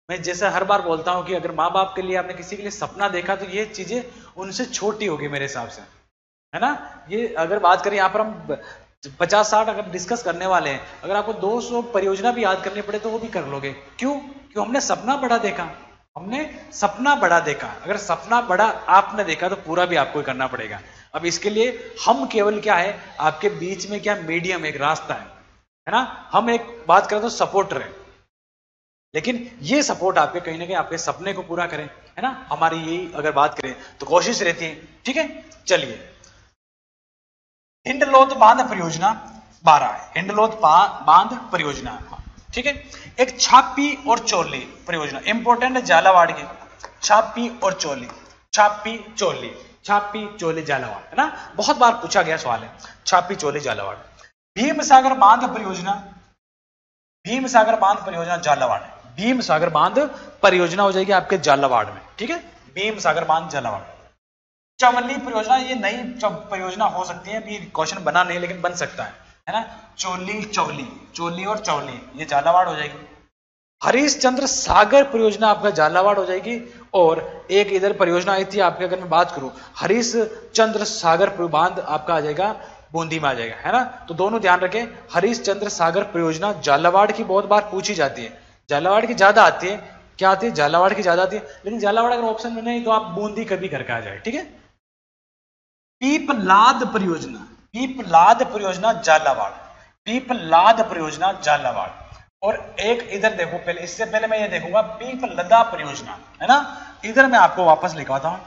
मैं जैसे हर बार बोलता हूं कि अगर माँ बाप के लिए आपने किसी के लिए सपना देखा तो ये चीजें उनसे छोटी होगी मेरे हिसाब से, है ना। ये अगर बात करें यहाँ पर हम 50-60 अगर डिस्कस करने वाले हैं, अगर आपको 200 परियोजना भी याद करनी पड़े तो वो भी कर लोगे। क्यों हमने सपना बड़ा देखा, हमने सपना बड़ा देखा। अगर सपना बड़ा आपने देखा तो पूरा भी आपको करना पड़ेगा। अब इसके लिए हम केवल क्या है, आपके बीच में क्या मीडियम, एक रास्ता है ना। हम एक बात करें तो सपोर्टर है, लेकिन ये सपोर्ट आपके कहीं ना कहीं आपके सपने को पूरा करें, है ना। हमारी यही अगर बात करें तो कोशिश रहती है, ठीक है। चलिए, हिंडलोत बांध परियोजना 12 है, हिंडलोत बांध परियोजना, ठीक है। एक छापी और चोली परियोजना इंपॉर्टेंट है, झालावाड़ की। छापी और चोली, छापी चोली, छापी चोली झालावाड़, है ना, बहुत बार पूछा गया सवाल है, छापी चोली झालावाड़। भीमसागर बांध परियोजना, भीमसागर बांध परियोजना झालावाड़, भीमसागर बांध परियोजना हो जाएगी आपके झालावाड़ में, ठीक है। भीमसागर बांध झालावाड़। चवली परियोजना, ये नई परियोजना हो सकती है, अभी क्वेश्चन बना नहीं लेकिन बन सकता है ना। चोली चवली, चोली और चवली, ये झालावाड़ हो जाएगी। हरिश्चंद्र सागर परियोजना आपका झालावाड़ हो जाएगी। और एक इधर परियोजना आई थी आपके, अगर मैं बात करूं, हरिश्चंद्र सागर बांध आपका आ जाएगा बूंदी में आ जाएगा, है ना। तो दोनों ध्यान रखें, हरिश्चंद्र सागर परियोजना झालावाड़ की बहुत बार पूछी जाती है, झालावाड़ की ज्यादा आती है, क्या आती है? झालावाड़ की ज्यादा आती है, लेकिन झालावाड़ अगर ऑप्शन में नहीं तो आप बूंदी कभी करके आ जाए, ठीक है। पीपलाद परियोजना, पीपलाद परियोजना झालावाड़, पीपलाद परियोजना झालावाड़। और एक इधर देखो, पहले इससे पहले मैं ये देखूंगा पीपलदा परियोजना, है ना। इधर मैं आपको वापस लिखवाता हूं।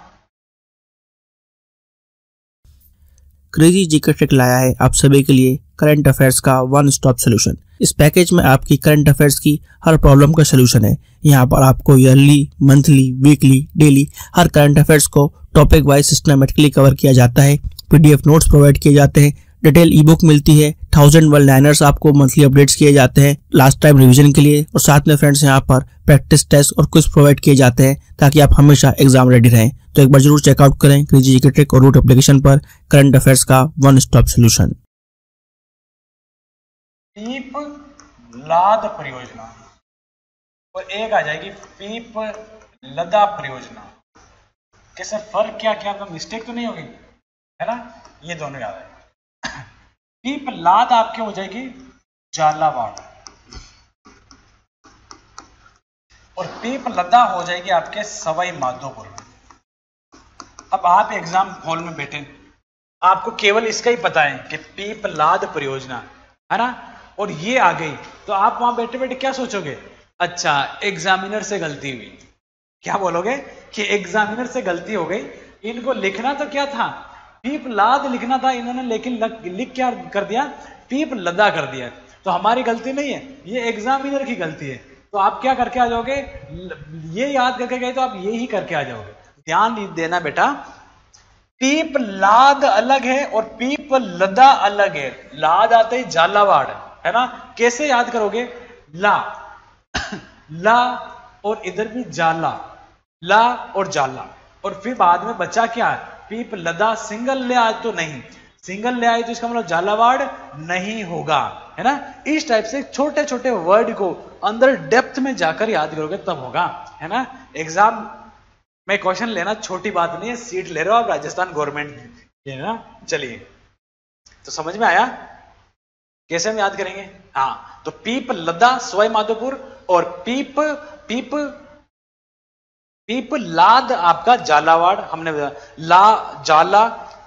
क्रेजी जीके ट्रिक लाया है आप सभी के लिए करंट अफेयर्स का वन स्टॉप सोल्यूशन। इस पैकेज में आपकी करंट अफेयर्स की हर प्रॉब्लम का सोल्यूशन है। यहाँ पर आपको ईयरली, मंथली, वीकली, डेली हर करंट अफेयर्स को टॉपिक वाइज सिस्टमेटिकली कवर किया जाता है। पीडीएफ नोट्स प्रोवाइड किए जाते हैं, डिटेल ई बुक मिलती है, 1000 वर्ड लाइनर्स आपको मंथली अपडेट्स किए जाते हैं लास्ट टाइम रिवीजन के लिए, और साथ में फ्रेंड्स यहाँ पर प्रैक्टिस टेस्ट और क्विज प्रोवाइड किए जाते हैं ताकि आप हमेशा एग्जाम रेडी रहें। तो एक बार जरूर चेकआउट करें क्रेजी जीके ट्रिक और रूट एप्लीकेशन पर करंट अफेयर्स का वन स्टॉप सोल्यूशन। पीपलाद परियोजना और एक आ जाएगी पीपलदा परियोजना, कैसे फर्क क्या क्या, आपका मिस्टेक तो नहीं होगी, है ना। ये दोनों याद है। पीपलाद आपके हो जाएगी झालावाड़, और पीपलदा हो जाएगी आपके सवाई माधोपुर में। अब आप एग्जाम हॉल में बैठे, आपको केवल इसका ही पता है कि पीपलाद परियोजना है ना, और ये आ गई, तो आप वहां बैठे बैठे क्या सोचोगे? अच्छा, एग्जामिनर से गलती हुई। क्या बोलोगे कि एग्जामिनर से गलती हो गई, इनको लिखना तो क्या था, पीपलाद लिखना था इन्होंने, लेकिन लिख क्या कर दिया, पीपलदा कर दिया। तो हमारी गलती नहीं है, ये एग्जामिनर की गलती है। तो आप क्या करके आ जाओगे, ये याद करके गए तो आप ये ही करके आ जाओगे। ध्यान देना बेटा, पीपलाद अलग है और पीपलदा अलग है। लाद आते ही झालावाड़ है ना, कैसे याद करोगे, ला ला और इधर भी जाला, ला और जाला, और फिर बाद में बचा क्या, पीपलदा। सिंगल ले आए तो नहीं, सिंगल ले आए तो इसका मतलब झालावाड़ नहीं होगा, है ना। इस टाइप से छोटे छोटे वर्ड को अंदर डेप्थ में जाकर याद करोगे तब होगा, है ना। एग्जाम में क्वेश्चन लेना छोटी बात नहीं है, सीट ले रहे हो आप राजस्थान गवर्नमेंट की, है ना। चलिए, तो समझ में आया कैसे हम याद करेंगे। हाँ, तो पीपलदा सवाई माधोपुर और पीपलाद आपका झालावाड़, हमने ला जाला,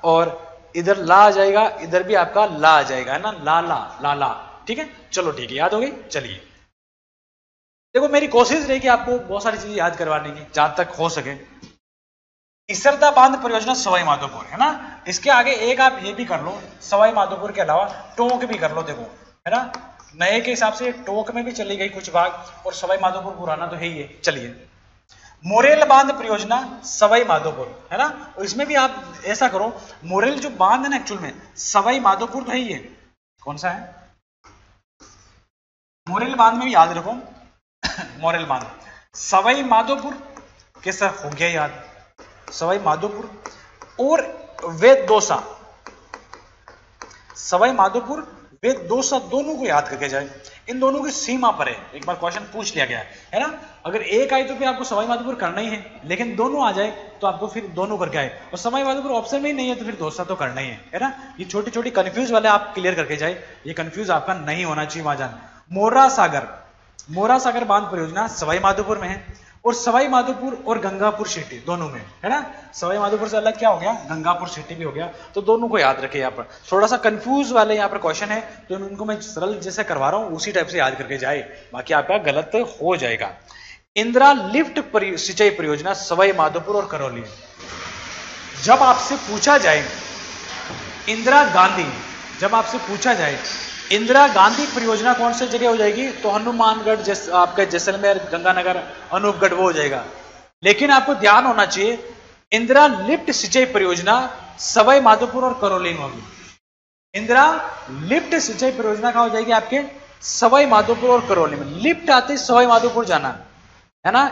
और इधर ला आ जाएगा, इधर भी आपका ला आ जाएगा, है ना, लाला। ठीक है, चलो ठीक है, याद हो गई। चलिए देखो, मेरी कोशिश रहेगी आपको बहुत सारी चीजें याद करवाने की जहां तक हो सके। इसरदा बांध परियोजना सवाई माधोपुर, है ना। इसके आगे एक आप ये भी कर लो, सवाई माधोपुर के अलावा टोंक भी कर लो, देखो है ना, नए के हिसाब से टोंक में भी चली गई कुछ भाग, और सवाई माधोपुर पुराना तो है ही है। चलिए, मोरेल बांध परियोजना सवाई माधोपुर, है ना, और इसमें भी आप ऐसा करो, मोरेल जो बांध है ना एक्चुअल में सवाई माधोपुर तो है ही है, कौन सा है, मोरेल बांध में भी याद रखो मोरेल बांध, सवाई माधोपुर कैसा हो गया याद, सवाई माधोपुर और वेदोसा, सवाई माधोपुर वेदोसा दोनों को याद करके जाए, इन दोनों की सीमा पर है, एक बार क्वेश्चन पूछ लिया गया है ना। अगर एक आए तो फिर आपको सवाई माधोपुर करना ही है, लेकिन दोनों आ जाए तो आपको फिर दोनों करके आए, और सवाई माधोपुर ऑप्शन में ही नहीं है तो फिर दोसा तो करना ही है ना। ये छोटी छोटी कंफ्यूज वाले आप क्लियर करके जाए, ये कंफ्यूज आपका नहीं होना चाहिए वहां जाना। मोरा सागर बांध परियोजना सवाई माधोपुर में है, और सवाई माधोपुर और गंगापुर सिटी दोनों में, है ना। सवाई माधोपुर से अलग क्या हो गया, गंगापुर सिटी भी हो गया, तो दोनों को याद रखे। यहाँ पर थोड़ा सा कंफ्यूज वाले यहाँ पर क्वेश्चन है, तो इनको मैं सरल जैसे करवा रहा हूं उसी टाइप से याद करके जाए, बाकी आपका गलत हो जाएगा। इंदिरा लिफ्ट सिंचाई परियोजना सवाई माधोपुर और करौली। जब आपसे पूछा जाए इंदिरा गांधी, जब आपसे पूछा जाए इंदिरा गांधी परियोजना कौन सी जगह हो जाएगी, तो हनुमानगढ़, आपका जैसलमेर, गंगानगर, अनूपगढ़ वो हो जाएगा। लेकिन आपको ध्यान होना चाहिए, इंदिरा लिफ्ट सिंचाई परियोजना सवाई माधोपुर और करौली में होगी। इंदिरा लिफ्ट सिंचाई परियोजना कहां हो जाएगी, आपके सवाई माधोपुर और करौली में। लिफ्ट आते सवाई माधोपुर जाना, है ना।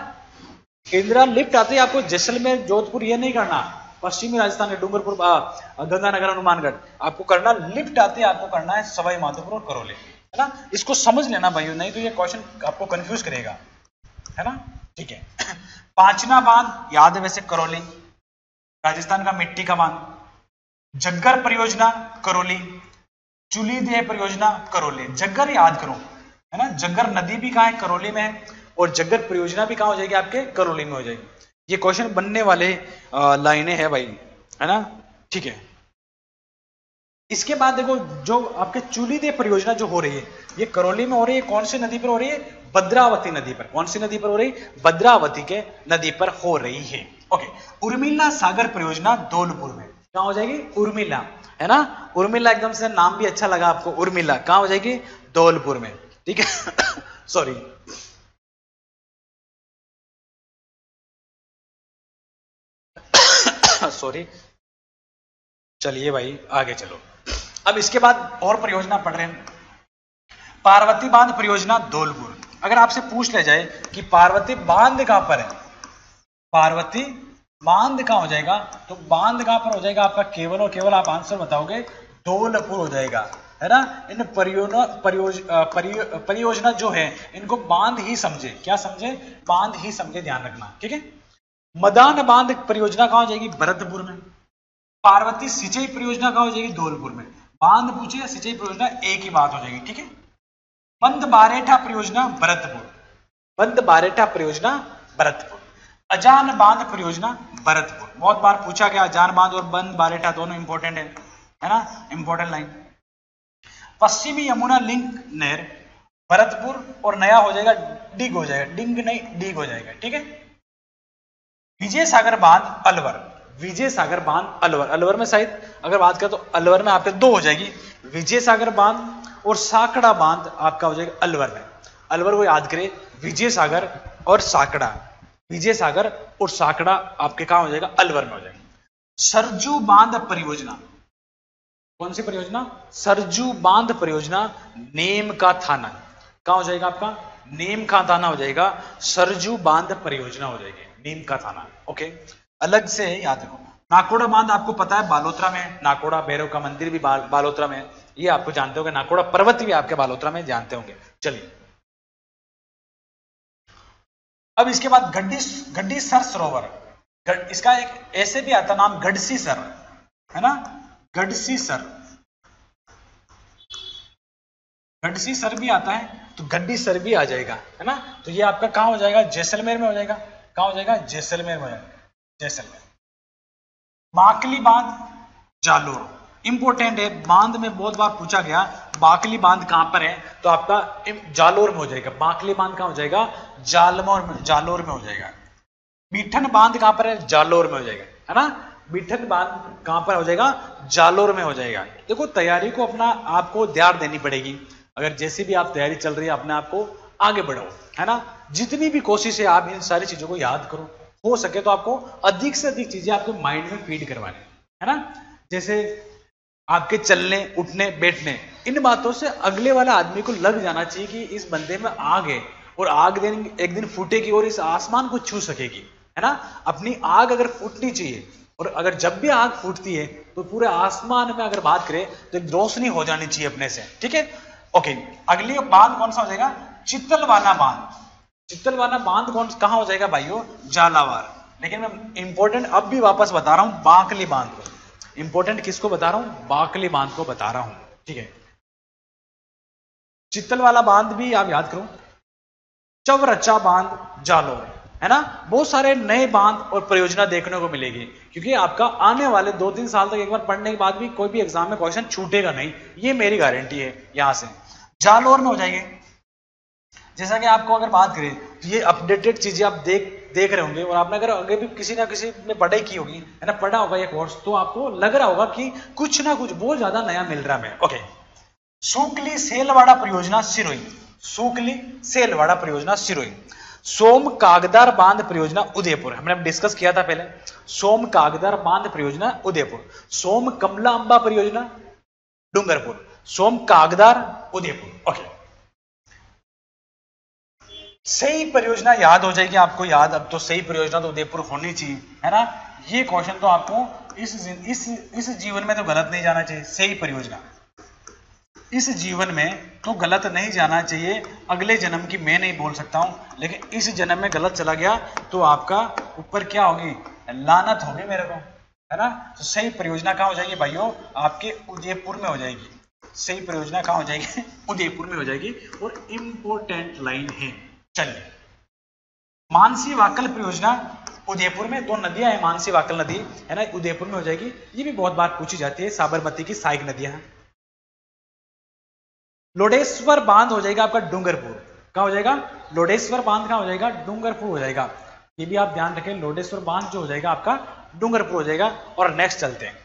इंदिरा लिफ्ट आते ही आपको जैसलमेर, जोधपुर ये नहीं करना, पश्चिमी राजस्थान, डूंगरपुर, गंगानगर, हनुमानगढ़, आपको करना लिफ्ट आते आपको करना है सवाई माधोपुर और करौली, है ना। इसको समझ लेना भाइयों, नहीं तो ये क्वेश्चन आपको कंफ्यूज करेगा, है ना। ठीक है, पांचना बांध याद है वैसे, करौली, राजस्थान का मिट्टी का बांध। जग्गर परियोजना करौली, चुलीदेह परियोजना करौली। जग्गर याद करो, है ना, जग्गर नदी भी कहां है, करौली में है, और जग्गर परियोजना भी कहां हो जाएगी, आपके करौली में हो जाएगी। ये क्वेश्चन बनने वाले लाइनें हैं भाई, है ना। ठीक है, इसके बाद देखो, जो आपके चुलीदेह परियोजना जो हो रही है, ये करौली में हो रही है, कौन सी नदी पर हो रही है, भद्रावती नदी पर। कौन सी नदी पर हो रही है, भद्रावती के नदी पर हो रही है। ओके, उर्मिला सागर परियोजना धौलपुर में, कहां हो जाएगी, उर्मिला, है ना। उर्मिला एकदम से नाम भी अच्छा लगा आपको, उर्मिला कहां हो जाएगी, धौलपुर में। ठीक है सॉरी, सॉरी, चलिए भाई आगे चलो। अब इसके बाद और परियोजना पढ़ रहे हैं, पार्वती बांध परियोजना धौलपुर। अगर आपसे पूछ लिया जाए कि पार्वती बांध कहां पर है, पार्वती बांध कहां हो जाएगा, तो बांध कहां पर हो जाएगा आपका, केवल और केवल आप आंसर बताओगे धौलपुर हो जाएगा, है ना। इन परियोजना जो है इनको बांध ही समझे, क्या समझे, बांध ही समझे, ध्यान रखना, ठीक है। मदान बांध परियोजना कहां हो जाएगी, भरतपुर में। पार्वती सिंचाई परियोजना कहां हो जाएगी, धौलपुर में। बांध पूछे या सिंचाई परियोजना एक ही बात हो जाएगी, ठीक है। बंद बारेठा परियोजना भरतपुर, बंद बारेठा परियोजना भरतपुर, अजान बांध परियोजना भरतपुर, बहुत बार पूछा गया, अजान बांध और बंद बारेठा दोनों इंपॉर्टेंट है ना, इंपॉर्टेंट लाइन। पश्चिमी यमुना लिंक नहर भरतपुर और नया हो जाएगा डिग हो जाएगा, डिंग नहीं डिग हो जाएगा, ठीक है। विजय सागर बांध अलवर, विजय सागर बांध अलवर, अलवर में शायद अगर बात करें तो अलवर में आपके दो हो जाएगी, विजय सागर बांध और साकड़ा बांध आपका हो जाएगा अलवर में। अलवर को याद करें, विजय सागर और साकड़ा, विजय सागर और साकड़ा आपके कहां हो जाएगा, अलवर में हो जाएगा। सरजू बांध परियोजना, कौन सी परियोजना, सरजू बांध परियोजना नेम का थाना, कहां हो जाएगा आपका, नीम का थाना हो जाएगा, सरजू बांध परियोजना हो जाएगी, नीम का थाना, ओके। अलग से याद रखो। नाकोड़ा बांध आपको पता है बालोतरा में, नाकोड़ा भैरव का मंदिर भी बालोतरा में, ये आपको जानते होंगे, नाकोड़ा पर्वत भी आपके बालोतरा में जानते होंगे। चलिए अब इसके बाद गड्डी सर सरोवर, इसका एक ऐसे भी आता नाम गडसी सर, है ना, गडसी सर, गडसी सर भी आता है, तो गड्डी सर भी आ जाएगा, है ना। तो ये आपका कहां हो जाएगा, जैसलमेर में हो जाएगा, कहां हो जाएगा, जैसलमेर में हो जाएगा, जैसलमेर। बाकली बांध जालोर, इंपॉर्टेंट है, बांध में बहुत बार पूछा गया, बाकली बांध कहां पर है, तो आपका जालोर में हो जाएगा, बाकली बांध कहां हो जाएगा, जालोर में हो जाएगा। बीठन बांध कहां पर है, जालोर में हो जाएगा, है ना, बीठन बांध कहां पर हो जाएगा, जालोर में हो जाएगा। देखो तैयारी को अपना आपको ध्यान देनी पड़ेगी, अगर जैसी भी आप तैयारी चल रही है अपने आप को आगे बढ़ाओ, है ना, जितनी भी कोशिश है आप इन सारी चीजों को याद करो, हो सके तो आपको अधिक से अधिक चीजें आपके माइंड में फीड करवानी, है ना, जैसे आपके चलने उठने बैठने, इन बातों से अगले वाला आदमी को लग जाना चाहिए कि इस बंदे में आग है, और आग एक दिन फूटेगी और इस आसमान को छू सकेगी, है ना। अपनी आग अगर फूटनी चाहिए, और अगर जब भी आग फूटती है तो पूरे आसमान में अगर बात करें तो एक रोशनी हो जानी चाहिए अपने से, ठीक है, ओके। अगली बांध कौन सा हो जाएगा, चित्तलवाना बांध, चित्तलवाना बांध कहां हो जाएगा भाइयों, झालावाड़। लेकिन मैं इंपॉर्टेंट अब भी वापस बता रहा हूं, बाकली बांध को, इंपॉर्टेंट किसको बता रहा हूं, बाकली बांध को बता रहा हूं, ठीक है। चित्तलवाला बांध भी आप याद करो, चौरचा बांध जालोर, है ना, बहुत सारे नए बांध और परियोजना देखने को मिलेगी, क्योंकि आपका आने वाले 2-3 साल तक एक बार पढ़ने के बाद भी कोई भी एग्जाम में क्वेश्चन छूटेगा नहीं, ये मेरी गारंटी है। यहां से जालोर में हो जाएंगे, जैसा कि आपको अगर बात करें तो ये अपडेटेड चीजें आप देख रहे होंगे, और आपने अगर आगे भी किसी ना किसी में पढ़ाई की होगी, है ना, पढ़ा होगा ये कोर्स, तो आपको लग रहा होगा कि कुछ ना कुछ बहुत ज्यादा नया मिल रहा है, ओके। सुकली सेलवाड़ा परियोजना सिरोही, सुकली सेलवाड़ा परियोजना सिरोही। सोम कागदार बांध परियोजना उदयपुर, हमने डिस्कस किया था पहले, सोम कागदार बांध परियोजना उदयपुर। सोम कमला अंबा परियोजना डूंगरपुर, सोम कागदार उदयपुर, ओके। सही परियोजना याद हो जाएगी आपको, याद अब तो सही परियोजना तो उदयपुर होनी चाहिए, है ना। ये क्वेश्चन तो आपको इस जीवन में तो गलत नहीं जाना चाहिए, सही परियोजना इस जीवन में तो गलत नहीं जाना चाहिए। अगले जन्म की मैं नहीं बोल सकता हूं, लेकिन इस जन्म में गलत चला गया तो आपका ऊपर क्या होगी, लानत होगी मेरे को, है ना। तो सही परियोजना कहां हो जाएगी भाइयों, आपके उदयपुर में हो जाएगी, सही परियोजना कहां हो जाएगी, उदयपुर में हो जाएगी, और इंपॉर्टेंट लाइन है। चलिए, मानसी वाकल परियोजना उदयपुर में, 2 नदियां है, मानसी वाकल नदी, है ना, उदयपुर में हो जाएगी, ये भी बहुत बार पूछी जाती है, साबरमती की सहायक नदियां हैं। लोडेश्वर बांध हो जाएगा आपका डूंगरपुर, कहां हो जाएगा, लोडेश्वर बांध कहां हो जाएगा, डूंगरपुर हो जाएगा, ये भी आप ध्यान रखें, लोडेश्वर बांध जो हो जाएगा आपका डूंगरपुर हो जाएगा। और नेक्स्ट चलते हैं,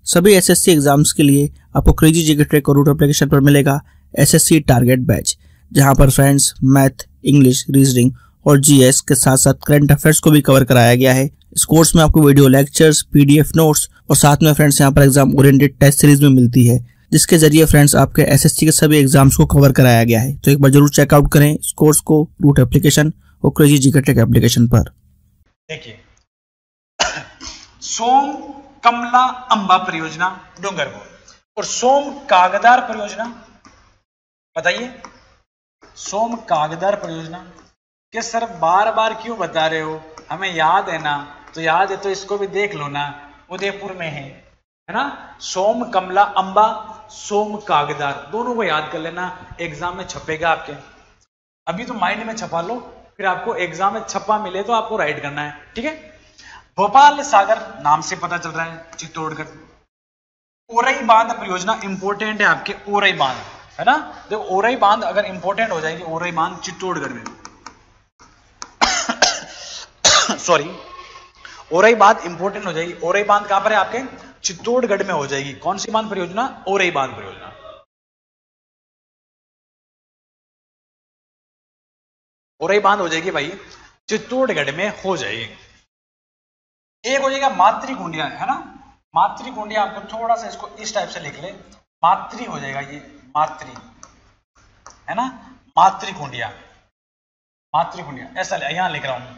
सभी एसएससी एग्जाम्स के लिए आपको क्रेजी जीके ट्रैक और रूट एप्लीकेशन पर मिलेगा एसएससी टारगेट बैच, जहां पर फ्रेंड्स मैथ, इंग्लिश, रीजनिंग और जीएस के साथ साथ करंट अफेयर्स को भी कवर कराया गया है। इस कोर्स में आपको वीडियो लेक्चर्स, पीडीएफ नोट्स और साथ में फ्रेंड्स यहाँ पर एग्जाम ओरिएंटेड टेस्ट सीरीज में मिलती है, जिसके जरिए फ्रेंड्स आपके एसएससी के सभी एग्जाम्स को कवर कराया गया है। तो एक बार जरूर चेकआउट करें इस कोर्स को रूट एप्लीकेशन और क्रेजी जीके ट्रैक एप्लीकेशन पर। देखिए, सोम कमला अंबा परियोजना डूंगरपुर और सोम कागदार परियोजना, बताइए सोम कागदार परियोजना के सर बार बार क्यों बता रहे हो, हमें याद है ना, तो याद है तो इसको भी देख लो ना, उदयपुर में है ना। सोम कमला अंबा, सोम कागदार, दोनों को याद कर लेना, एग्जाम में छपेगा आपके। अभी तो माइंड में छपा लो, फिर आपको एग्जाम में छपा मिले तो आपको राइट करना है, ठीक है। भोपाल सागर नाम से पता चल रहा है चित्तौड़गढ़। ओरई बांध परियोजना इंपोर्टेंट है आपके, ओरई बांध है ना। देखो ओरई बांध अगर इंपोर्टेंट हो जाएगी, ओरई बांध चित्तौड़गढ़ में सॉरी, ओरई बांध इंपोर्टेंट हो जाएगी। ओरई बांध कहां पर है आपके, चित्तौड़गढ़ में हो जाएगी। कौन सी बांध परियोजना, ओरई बांध परियोजना। ओरई बांध हो जाएगी भाई चित्तौड़गढ़ में हो जाएगी। एक हो जाएगा मातृकुंडिया, है ना। मातृकुंडिया आपको थोड़ा सा इसको इस टाइप से लिख ले, मातृ हो जाएगा ये, मातृ है ना, मातृकुंडिया। मातृकुंडिया ऐसा यहां लिख रहा हूं,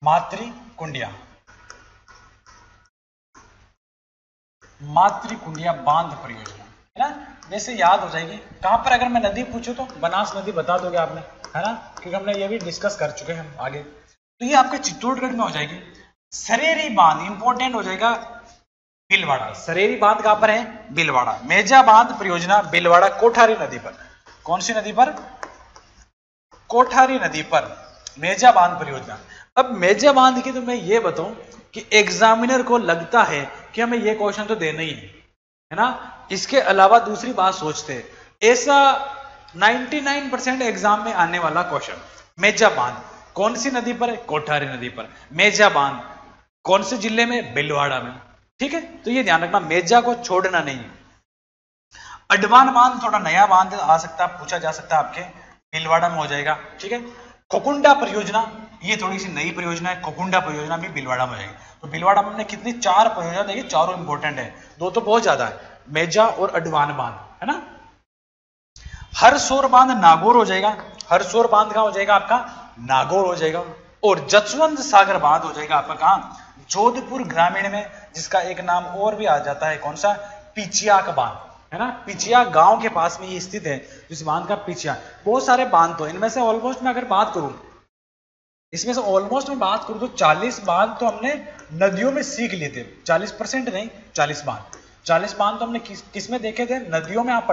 मातृकुंडिया, मातृकुंडिया बांध परियोजना, है ना। वैसे याद हो जाएगी। कहां पर अगर मैं नदी पूछूं तो बनास नदी बता दोगे आपने, है ना, क्योंकि हमने ये भी डिस्कस कर चुके हैं हम आगे। तो ये आपके चित्तौड़गढ़ में हो जाएगी। सरेरी बांध इंपोर्टेंट हो जाएगा, भीलवाड़ा। सरेरी बांध कहां पर है, भीलवाड़ा। मेजा बांध परियोजना भीलवाड़ा, कोठारी नदी पर। कौन सी नदी पर, कोठारी नदी पर मेजा बांध परियोजना। अब मेजा बांध की तो मैं ये बताऊं कि एग्जामिनर को लगता है कि हमें ये क्वेश्चन तो देना ही है ना, इसके अलावा दूसरी बात सोचते हैं। ऐसा 99% एग्जाम में आने वाला क्वेश्चन, मेजा बांध कौन सी नदी पर है, कोठारी नदी पर। मेजा बांध कौन से जिले में, भीलवाड़ा में, ठीक है। तो ये ध्यान रखना, मेजा को छोड़ना नहीं। अडवान बांध थोड़ा नया बांध आ सकता है, पूछा जा सकता है आपके, भीलवाड़ा में हो जाएगा, ठीक है। कोकुंडा परियोजना ये थोड़ी सी नई परियोजना है, कोकुंडा परियोजना भी भीलवाड़ा में हो जाएगी। तो भीलवाड़ा में हमने कितनी, 4 परियोजना देखिए, चारों इंपॉर्टेंट है, 2 तो बहुत ज्यादा है, मेजा और अडवान बांध, है ना। हरसोर बांध नागौर हो जाएगा। हरसोर बांध कहां हो जाएगा आपका, नागौर हो जाएगा। और जसवंत सागर बांध हो जाएगा आपका कहां, जोधपुर ग्रामीण में, जिसका एक नाम और भी आ जाता है, कौन सा, पिचिया का बांध, है ना। पिचिया गांव के पास में ये स्थित है, इस बांध का पिचिया। बहुत सारे बांध तो इनमें से ऑलमोस्ट मैं अगर बात करूं, इसमें से ऑलमोस्ट मैं बात करूं तो 40 बांध तो हमने नदियों में सीख लिए थे। 40% नहीं, 40 बांध, 40 बांध तो हमने किस में देखे थे, नदियों में। आप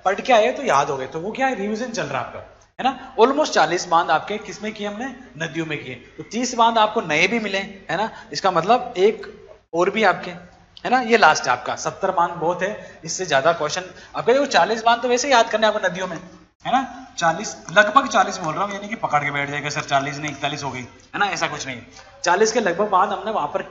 पढ़ के आए तो याद हो गए, तो वो क्या है, रिविजन चल रहा है आपका, है ना। ऑलमोस्ट 40 बांध आपके किसमें किए हमने, नदियों में किए। तो 30 बांध आपको नए भी मिले, है ना। इसका मतलब एक और भी आपके, है ना, ये लास्ट है आपका। 70 बांध बहुत है, इससे ज्यादा क्वेश्चन आपके। देखो 40 बांध तो वैसे याद करने आपको नदियों में, है ना। 40 लगभग 40 बोल रहा हूँ, यानी कि पकड़ के बैठ जाएगा सर 40 नहीं 41 हो गई, है ना, ऐसा कुछ नहीं। 40 के लगभग बांध हमने वहां पर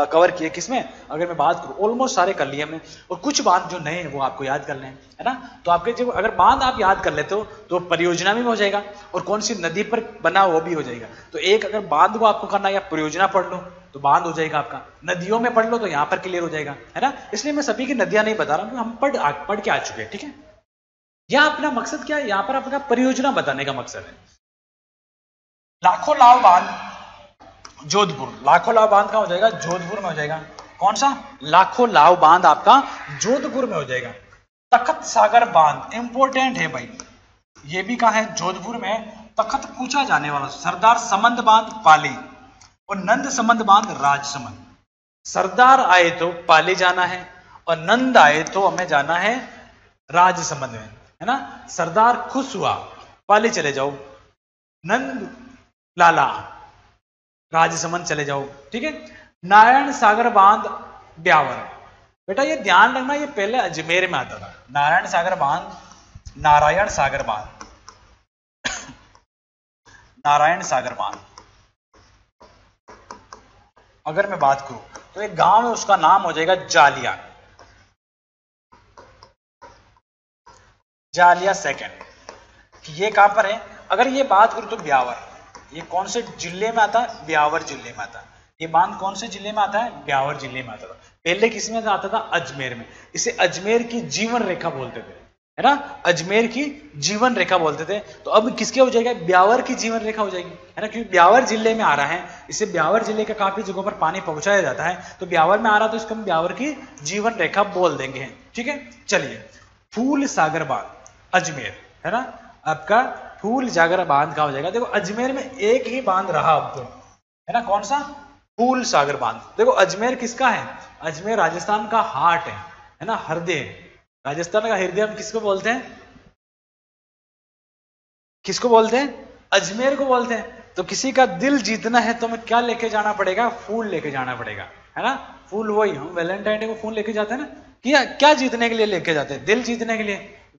कवर किए, किसमें, अगर मैं बात करूं ऑलमोस्ट सारे कर लिए हमने। और कुछ बांध जो नए हैं वो आपको याद करने हैं, है ना। तो आपके जब अगर बांध आप याद कर लेते हो तो परियोजना में हो जाएगा, और कौन सी नदी पर बना वो भी हो जाएगा। तो एक अगर बांध को आपको करना, या परियोजना पढ़ लो तो बांध हो जाएगा आपका, नदियों में पढ़ लो तो यहाँ पर क्लियर हो जाएगा, है ना। इसलिए मैं सभी की नदियां नहीं बता रहा हूँ, हम पढ़ के आ चुके हैं, ठीक है। यहां अपना मकसद क्या है, यहां पर आपका परियोजना बताने का मकसद है। लाखों लाव बांध जोधपुर, लाखों लाव बांध कहां हो जाएगा, जोधपुर में हो जाएगा। कौन सा, लाखों लाव बांध आपका जोधपुर में हो जाएगा। तखत सागर बांध इंपोर्टेंट है भाई, ये भी कहां है, जोधपुर में। तखत पूछा जाने वाला, सरदार समंद बांध पाली, और नंद समंद बांध राजसमंद। सरदार आए तो पाली जाना है, और नंद आए तो हमें जाना है राजसमंद में, है ना। सरदार खुश हुआ, पाली चले जाओ, नंद लाला राजसमंद चले जाओ, ठीक है। नारायण सागर बांध ब्यावर, बेटा ये ध्यान रखना, ये पहले अजमेर में आता था। नारायण सागर बांध, नारायण सागर बांध, नारायण सागर बांध अगर मैं बात करूं तो एक गांव है, उसका नाम हो जाएगा जालिया, जालिया सेकंड। ये कहां पर है, अगर ये बात करूं तो ब्यावर, ये कौन से जिले में आता है, ब्यावर जिले में आता है। ये बांध कौन से जिले में आता है, ब्यावर जिले में आता था। पहले किसमें आता था, अजमेर में। इसे अजमेर की जीवन रेखा बोलते थे, है ना, अजमेर की जीवन रेखा बोलते थे। तो अब किसके हो जाएगा, ब्यावर की जीवन रेखा हो जाएगी, है ना, क्योंकि ब्यावर जिले में आ रहा है। इसे ब्यावर जिले के काफी जगहों पर पानी पहुंचाया जाता है, तो ब्यावर में आ रहा, तो इसको हम ब्यावर की जीवन रेखा बोल देंगे, ठीक है। चलिए, फूल सागर बांध अजमेर, है ना, आपका फूल सागर बांध का हो जाएगा। देखो अजमेर में एक ही बांध रहा अब तो, है ना, कौन सा, फूल सागर बांध। देखो अजमेर किसका है, अजमेर राजस्थान का हार्ट है ना, हृदय, राजस्थान का हृदय हम किसको बोलते हैं, किसको बोलते हैं? अजमेर को बोलते हैं। तो किसी का दिल जीतना है तो हमें क्या लेके जाना पड़ेगा? फूल लेके जाना पड़ेगा, है ना। फूल, वही हम वैलेंटाइन डे को फूल लेके जाते हैं ना। क्या जीतने के लिए लेके जाते हैं? दिल जीतने के लिए।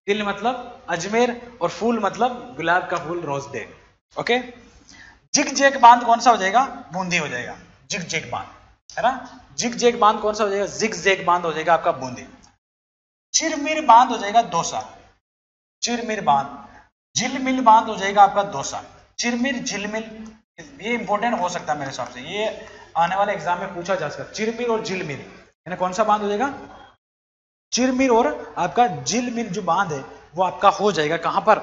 दिल मतलब अजमेर और फूल मतलब गुलाब का फूल, rose day. Okay. Zigzag बांध कौन सा हो जाएगा? बूंदी हो जाएगा। जिग जैग बांध, है ना। जिग जैग बांध कौन सा हो जाएगा? जिग जैग बांध हो जाएगा आपका बूंदी। चिरमिर बांध हो जाएगा दौसा। चिरमिर बांध। झिलमिल बांध हो जाएगा आपका दौसा। चिरमिर झिलमिल, ये इंपॉर्टेंट हो सकता है मेरे हिसाब से, ये आने वाले एग्जाम में पूछा जा सकता है। चिरमिर और झिलमिल, यानी कौन सा बांध हो जाएगा? चिरमिर और आपका झिलमिल जो बांध है वो आपका हो जाएगा कहां पर?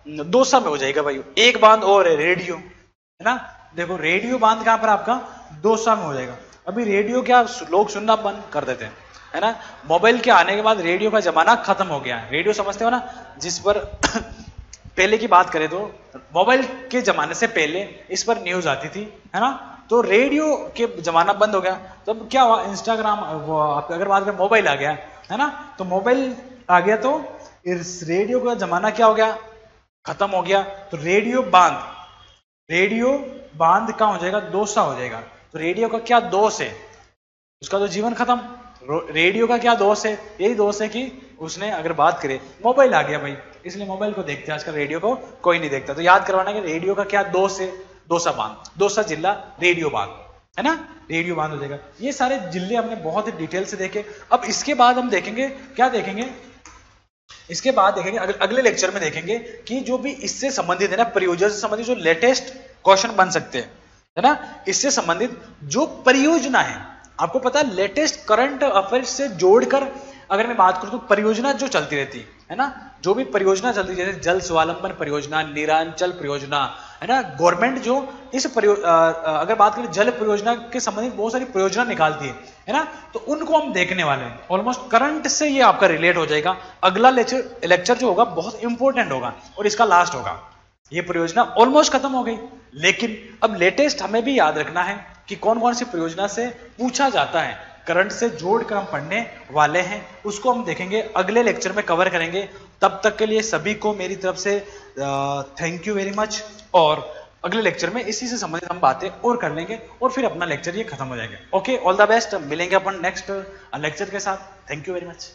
दौसा में हो जाएगा भाई। एक बांध और है, रेडियो, है ना। देखो रेडियो बांध कहां पर आपका? दौसा में हो जाएगा। अभी रेडियो क्या लोग सुनना बंद कर देते हैं, है ना। मोबाइल के आने के बाद रेडियो का जमाना खत्म हो गया है। रेडियो समझते हो ना, जिस पर पहले की बात करें तो मोबाइल के जमाने से पहले इस पर न्यूज आती थी, है ना। तो रेडियो के जमाना बंद हो गया, तो अब क्या हुआ? इंस्टाग्राम, वो आपका अगर बात करें मोबाइल आ गया, है ना। तो मोबाइल आ गया तो इस रेडियो का जमाना क्या हो गया? खत्म हो गया। तो रेडियो बांध का हो जाएगा? दौसा हो जाएगा। तो रेडियो का क्या दोष है? उसका तो जीवन खत्म। रेडियो का क्या दोष है? यही दोष है कि उसने, अगर बात करें, मोबाइल आ गया भाई, इसलिए मोबाइल को देखते हैं आजकल, रेडियो को कोई नहीं देखता। तो याद करवाना कि रेडियो का क्या दोष है? दौसा बांध, दौसा जिला रेडियो बांध, है ना। रेडियो बांध हो जाएगा। ये सारे जिले हमने बहुत ही डिटेल से देखे। अब इसके बाद हम देखेंगे, क्या देखेंगे? इसके बाद देखेंगे अगले लेक्चर में देखेंगे कि जो भी इससे संबंधित है ना, परियोजना से संबंधित जो लेटेस्ट क्वेश्चन बन सकते हैं, है ना, इससे संबंधित जो परियोजना है, आपको पता है लेटेस्ट करंट अफेयर्स से जोड़कर अगर मैं बात करूं तो परियोजना जो चलती रहती है ना, जो भी परियोजना चलती है, जैसे जल स्वावलंबन परियोजना, नीरांचल परियोजना, है ना। गवर्नमेंट जो इस अगर बात करें जल परियोजना के संबंधित बहुत सारी परियोजना निकालती है ना, तो उनको हम देखने वाले हैं। ऑलमोस्ट करंट से ये आपका रिलेट हो जाएगा। अगला लेक्चर जो होगा बहुत इंपॉर्टेंट होगा और इसका लास्ट होगा। ये परियोजना ऑलमोस्ट खत्म हो गई, लेकिन अब लेटेस्ट हमें भी याद रखना है कि कौन कौन सी परियोजना से पूछा जाता है, करंट से जोड़कर हम पढ़ने वाले हैं। उसको हम देखेंगे अगले लेक्चर में, कवर करेंगे। तब तक के लिए सभी को मेरी तरफ से थैंक यू वेरी मच। और अगले लेक्चर में इसी से संबंधित हम बातें और कर लेंगे और फिर अपना लेक्चर ये खत्म हो जाएगा। Okay, all the best. मिलेंगे अपन नेक्स्ट लेक्चर के साथ। Thank you very much.